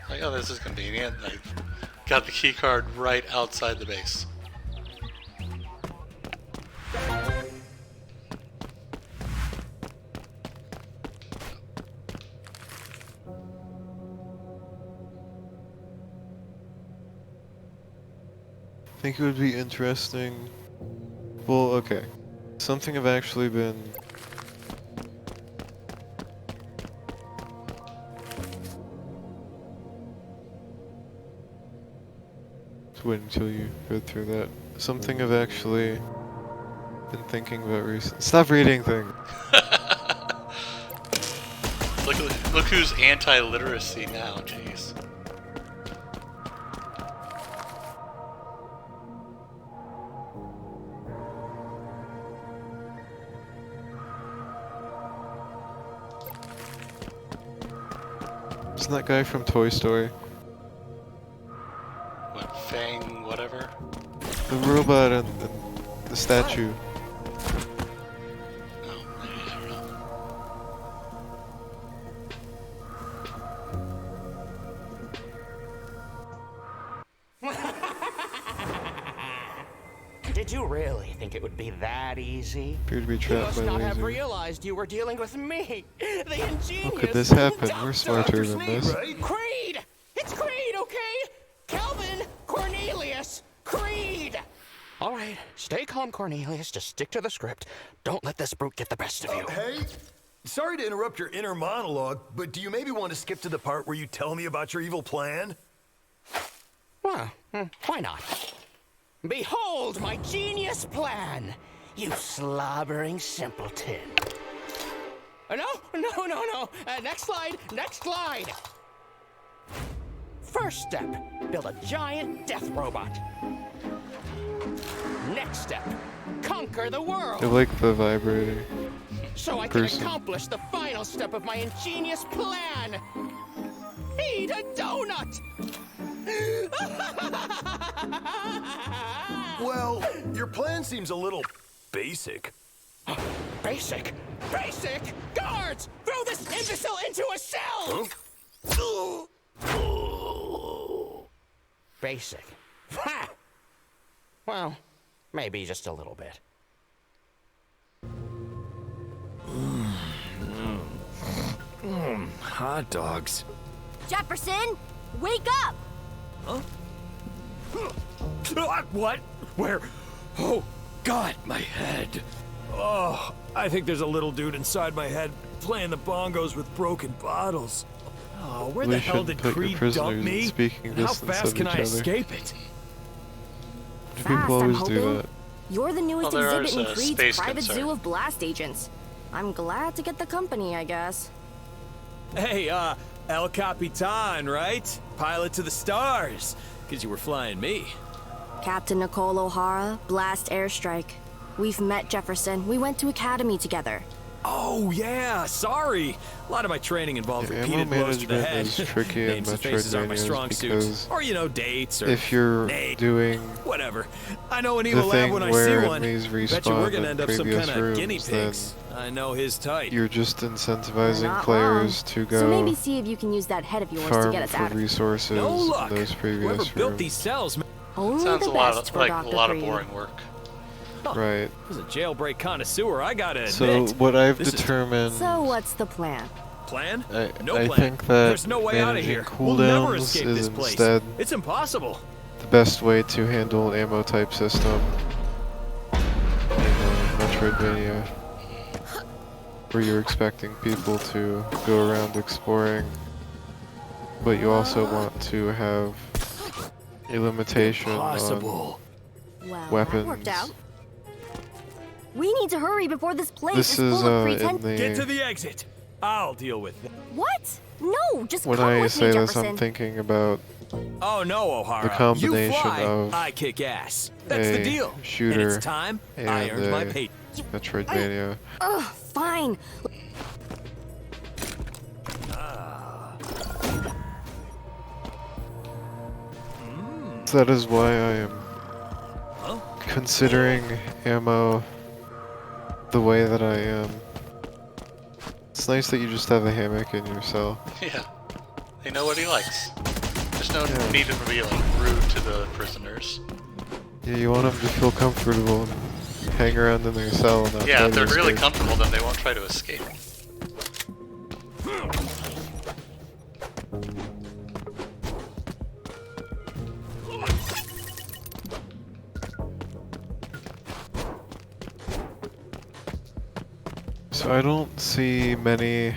Like, oh, this is convenient. I got the key card right outside the base. I think it would be interesting. Well, okay. Something I've actually been just wait until you go through that. Something I've actually been thinking about recently. Stop reading things. Look who's anti-literacy now, jeez. Isn't that guy from Toy Story? What, Fang, whatever? The robot and the statue. No, maybe, I don't know. Did you really think it would be that easy? Appear to be You trapped must by not have laser. realized you were dealing with me, the ingenious. How could this happen? We're smarter than this. Creed! It's Creed, okay? Calvin Cornelius Creed! All right, stay calm, Cornelius. Just stick to the script. Don't let this brute get the best of you. Hey, sorry to interrupt your inner monologue, but do you maybe want to skip to the part where you tell me about your evil plan? Well, why not? Behold my genius plan, you slobbering simpleton. No. Next slide, next slide. First step, build a giant death robot. Next step, conquer the world. I like the vibrator. So I can accomplish the final step of my ingenious plan. Eat a donut. Well, your plan seems a little basic. Basic? Basic? Guards! Throw this imbecile into a cell! Huh? Basic. Ha! Well, maybe just a little bit. Hot dogs. Jefferson, wake up! Huh? What? Where? Oh, God, my head. Oh, I think there's a little dude inside my head playing the bongos with broken bottles. Oh, where the hell did Creed dump me? And how fast can I escape it? People always do that. You're the newest exhibit in Creed's space private concern. zoo of blast agents. I'm glad to get the company, I guess. Hey, El Capitan, right? Pilot to the stars. Because you were flying me. Captain Nicole O'Hara, Blast Airstrike. We've met, Jefferson. We went to Academy together. Oh, yeah, sorry. A lot of my training involved repeated blows to the head. Is tricky in Names and faces aren't my strong suits. Or, you know, dates or... if you're doing... whatever. I know an evil lab when I see one. Bet you we're gonna end up some kind of guinea pigs. I know his type. You're just incentivizing players to go So maybe see if you can use that head of yours to get us out of resources no luck. in those previous Whoever built these cells... Only Sounds the a lot best of, for like Dr. a lot of Creed. boring work. Right. As a jailbreak connoisseur, I gotta admit. So what I've determined... So what's the plan? Plan? No plan. I think that There's no way out of here. We'll cooldowns never escape is this place. instead It's impossible. the best way to handle ammo type system in Metroidvania, where you're expecting people to go around exploring, but you also want to have a limitation on Well, weapons. that worked out. We need to hurry before this place This is is full of in pretend. the... Get to the exit. I'll deal with it. What? No, just when come I with say me, this, Jefferson. I'm thinking about Oh no, O'Hara. the combination you fly, of I kick ass. That's the a deal. shooter And it's time and I earned my a pay. Metroidvania. Ugh, fine. So that is why I am considering ammo the way that I am. It's nice that you just have a hammock in your cell. Yeah. They know what he likes. There's no need to be like rude to the prisoners. Yeah, you want them to feel comfortable and hang around in their cell and not Yeah, try if to they're really escape. comfortable, then they won't try to escape. So I don't see many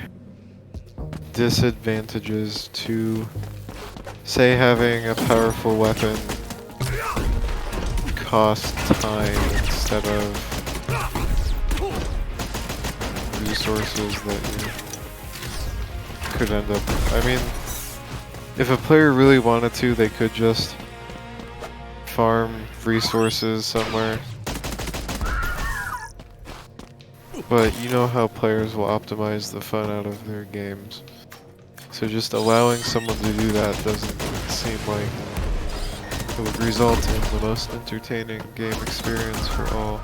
disadvantages to, say, having a powerful weapon cost time instead of resources that you could end up... I mean, if a player really wanted to, they could just farm resources somewhere. But you know how players will optimize the fun out of their games. So just allowing someone to do that doesn't seem like it would result in the most entertaining game experience for all.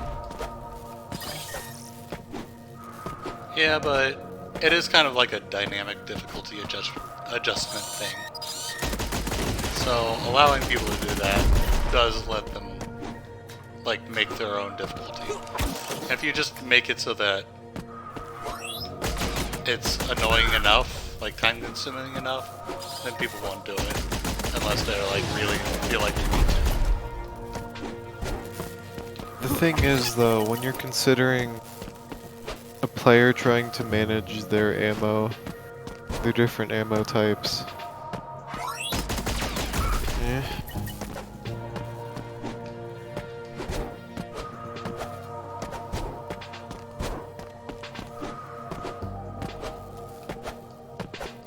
Yeah, but it is kind of like a dynamic difficulty adjustment thing. So allowing people to do that does let them like make their own difficulty. And if you just make it so that it's annoying enough, like time consuming enough, then people won't do it. Unless they're like really feel like they need to. The thing is though, when you're considering a player trying to manage their ammo, their different ammo types,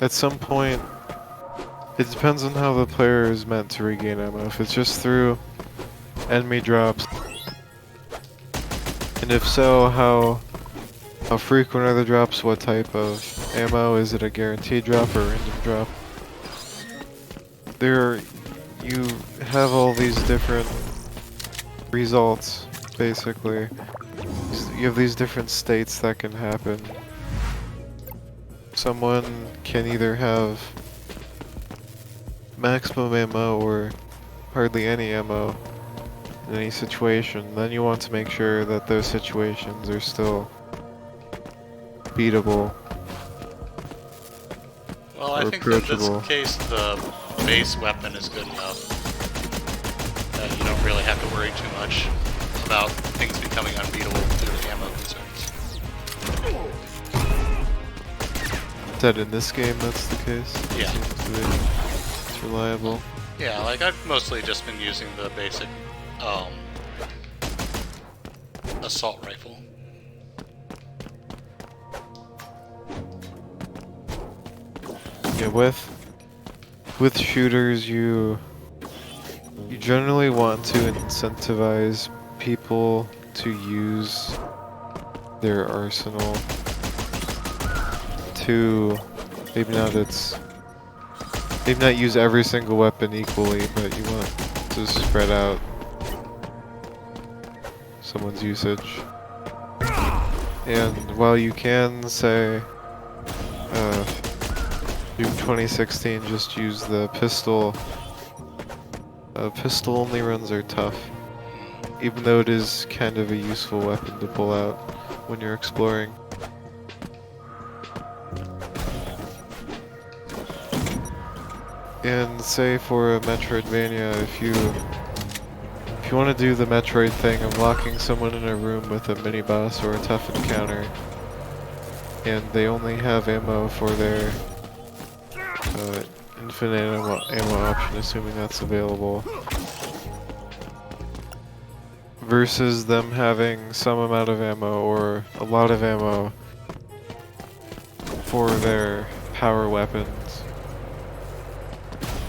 at some point, it depends on how the player is meant to regain ammo. If it's just through enemy drops, and if so, how frequent are the drops? What type of ammo? Is it a guaranteed drop or a random drop? You have all these different results, basically. You have these different states that can happen. Someone can either have maximum ammo or hardly any ammo in any situation. Then you want to make sure that those situations are still beatable. Well, I think in this case the base weapon is good enough. that you don't really have to worry too much about things becoming unbeatable due to ammo concerns. Is that in this game that's the case? Yeah. It's reliable. Yeah, like I've mostly just been using the basic assault rifle. Yeah, with shooters you generally want to incentivize people to use their arsenal to maybe not use every single weapon equally, but you want to spread out someone's usage. And while you can say Doom 2016 just use the pistol, pistol only runs are tough, even though it is kind of a useful weapon to pull out when you're exploring. And say for a Metroidvania, if you want to do the Metroid thing of locking someone in a room with a mini-boss or a tough encounter, and they only have ammo for their infinite ammo option, assuming that's available, versus them having some amount of ammo or a lot of ammo for their power weapons.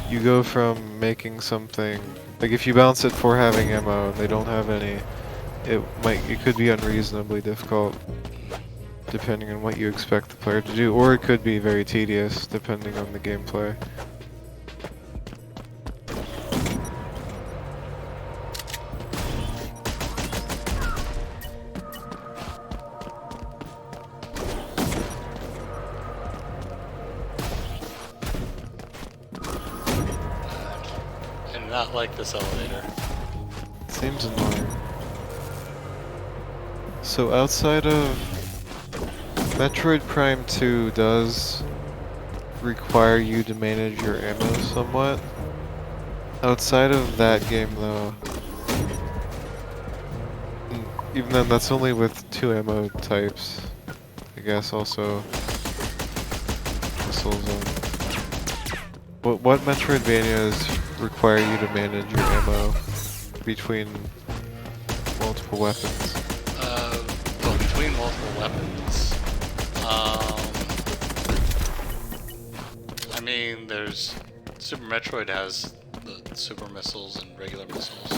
You go from making something, like if you balance it for having ammo and they don't have any, it could be unreasonably difficult depending on what you expect the player to do, or it could be very tedious depending on the gameplay. Not like this elevator. Seems annoying. So outside of Metroid Prime 2 does require you to manage your ammo somewhat. Outside of that game though, even then that's only with 2 ammo types. I guess also missiles and what Metroidvanias require you to manage your ammo between multiple weapons? Well, between multiple weapons, I mean, there's Super Metroid has the super missiles and regular missiles.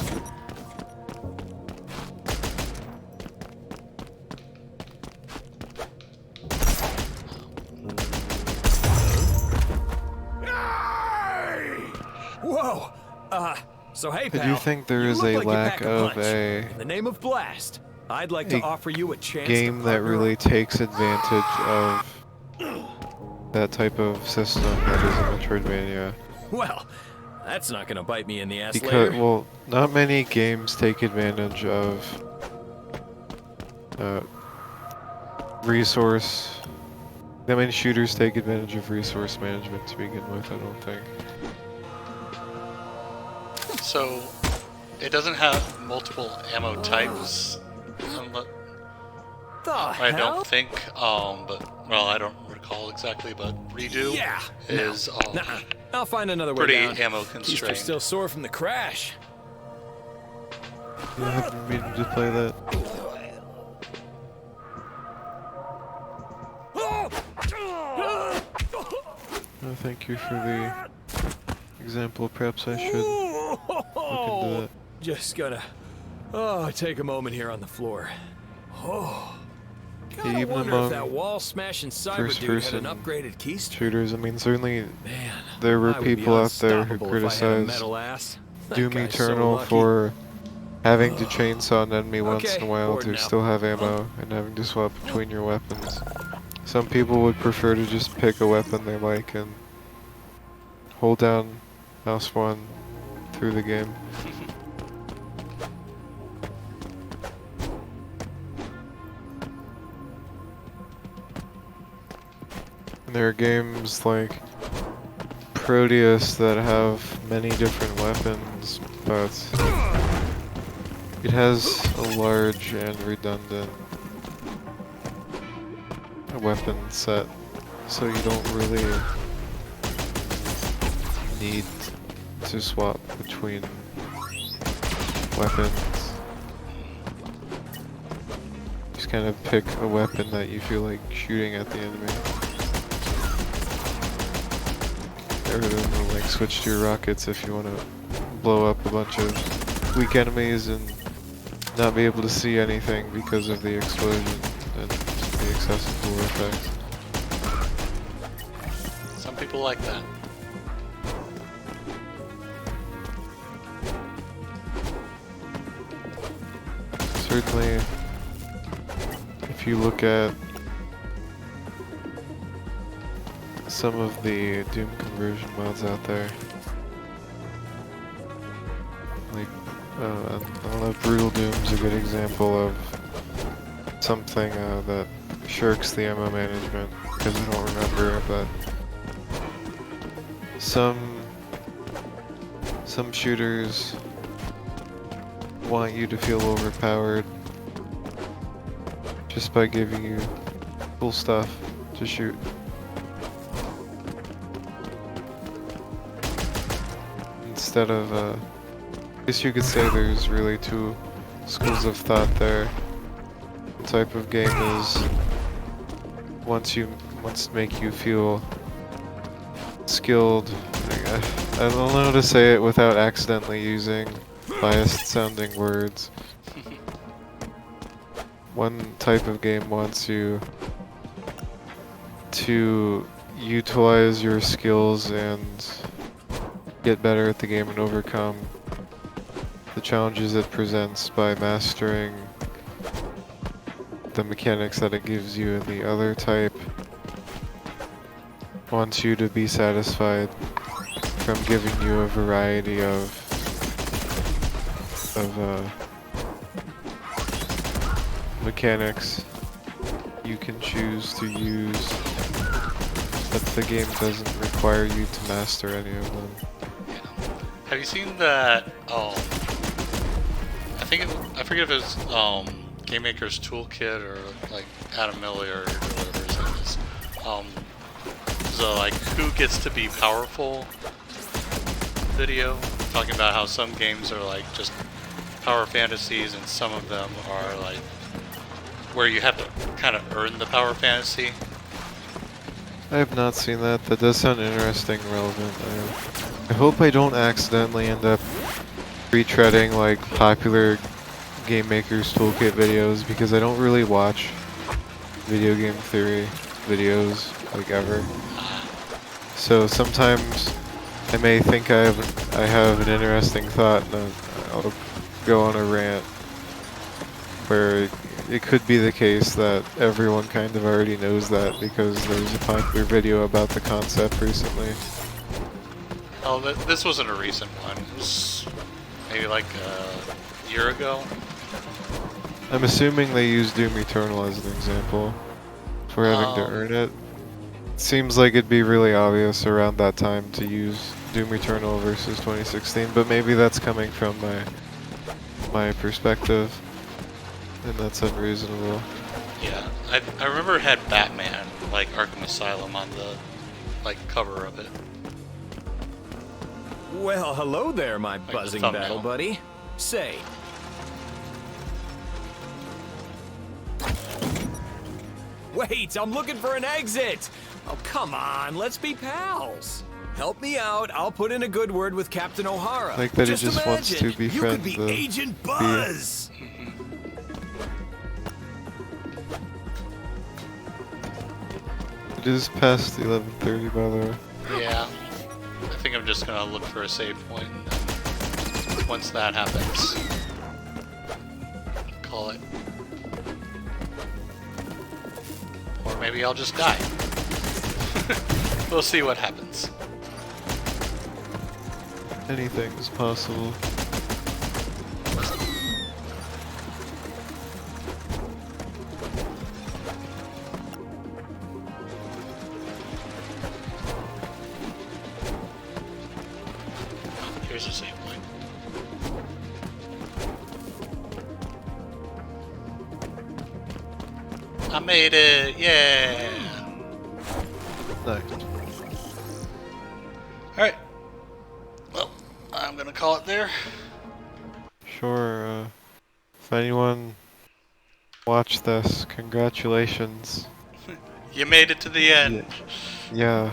Whoa! So hey, pal. I do think there is a lack of In the name of Blast, I'd like to offer you a chance game that really takes advantage of that type of system that is a Metroidvania. Well, that's not gonna bite me in the ass Because, later. well, not many games take advantage of resource. Not many shooters take advantage of resource management to begin with, I don't think. So, it doesn't have multiple ammo types. I don't think, but, well, I don't recall exactly, but Redo is I'll find another way pretty down. ammo Keith are constrained. still sore from the crash. Yeah, I've been meaning to play that. Oh, thank you for the example. Perhaps I should look into that. Just gonna take a moment here on the floor. Yeah, I even wonder if among that wall-smashing cyber dude had an upgraded keystone. shooters, I mean, certainly Man, there were I would be people out there who unstoppable if I had a criticized metal ass. That Doom guy's so Eternal lucky. for having to chainsaw an enemy once in a while bored to now. still have ammo and having to swap between your weapons. Some people would prefer to just pick a weapon they like and hold down mouse 1 through the game. And there are games like Proteus that have many different weapons, but it has a large and redundant weapon set, so you don't really need to swap between weapons. Just kind of pick a weapon that you feel like shooting at the enemy. Or then like switch to your rockets if you want to blow up a bunch of weak enemies and not be able to see anything because of the explosion and the excessive blue effects. Some people like that. Certainly, if you look at some of the Doom conversion mods out there, like, I don't know if Brutal Doom's a good example of something that shirks the ammo management, because I don't remember, but some shooters want you to feel overpowered just by giving you cool stuff to shoot. Instead of, I guess you could say there's really two schools of thought there. The type of game is wants to make you feel skilled. I don't know how to say it without accidentally using biased sounding words. One type of game wants you to utilize your skills and get better at the game and overcome the challenges it presents by mastering the mechanics that it gives you, and the other type wants you to be satisfied from giving you a variety of mechanics you can choose to use, but the game doesn't require you to master any of them. Have you seen that? I forget if it's Game Maker's Toolkit or like Adam Miller or whatever his name is. So like, who gets to be powerful video, talking about how some games are like just power fantasies and some of them are like where you have to kind of earn the power fantasy. I have not seen that. That does sound interesting and relevant. I hope I don't accidentally end up retreading like popular Game Maker's Toolkit videos, because I don't really watch video game theory videos like ever. So sometimes I may think I have an interesting thought and I'll go on a rant where it could be the case that everyone kind of already knows that because there's a popular video about the concept recently. Oh, this wasn't a recent one. It was maybe like a year ago. I'm assuming they use Doom Eternal as an example for having to earn it. Seems like it'd be really obvious around that time to use Doom Eternal versus 2016, but maybe that's coming from my perspective, and that's unreasonable. Yeah, I remember it had Batman, like Arkham Asylum, on the like cover of it. Well, hello there, my Like buzzing thumbnail. battle buddy. Say. Wait, I'm looking for an exit! Oh, come on, let's be pals. Help me out, I'll put in a good word with Captain O'Hara. Like that he just wants to imagine, you befriend could be the Agent Buzz! It is past 11:30, by the way. Yeah, I think I'm just gonna look for a save point, and then once that happens, call it. Or maybe I'll just die. We'll see what happens. Anything is possible. Here's a save point. I made it! Yeah! Nice. Alright. Well, I'm gonna call it there. Sure, if anyone watched this, congratulations. You made it to the end. Yeah.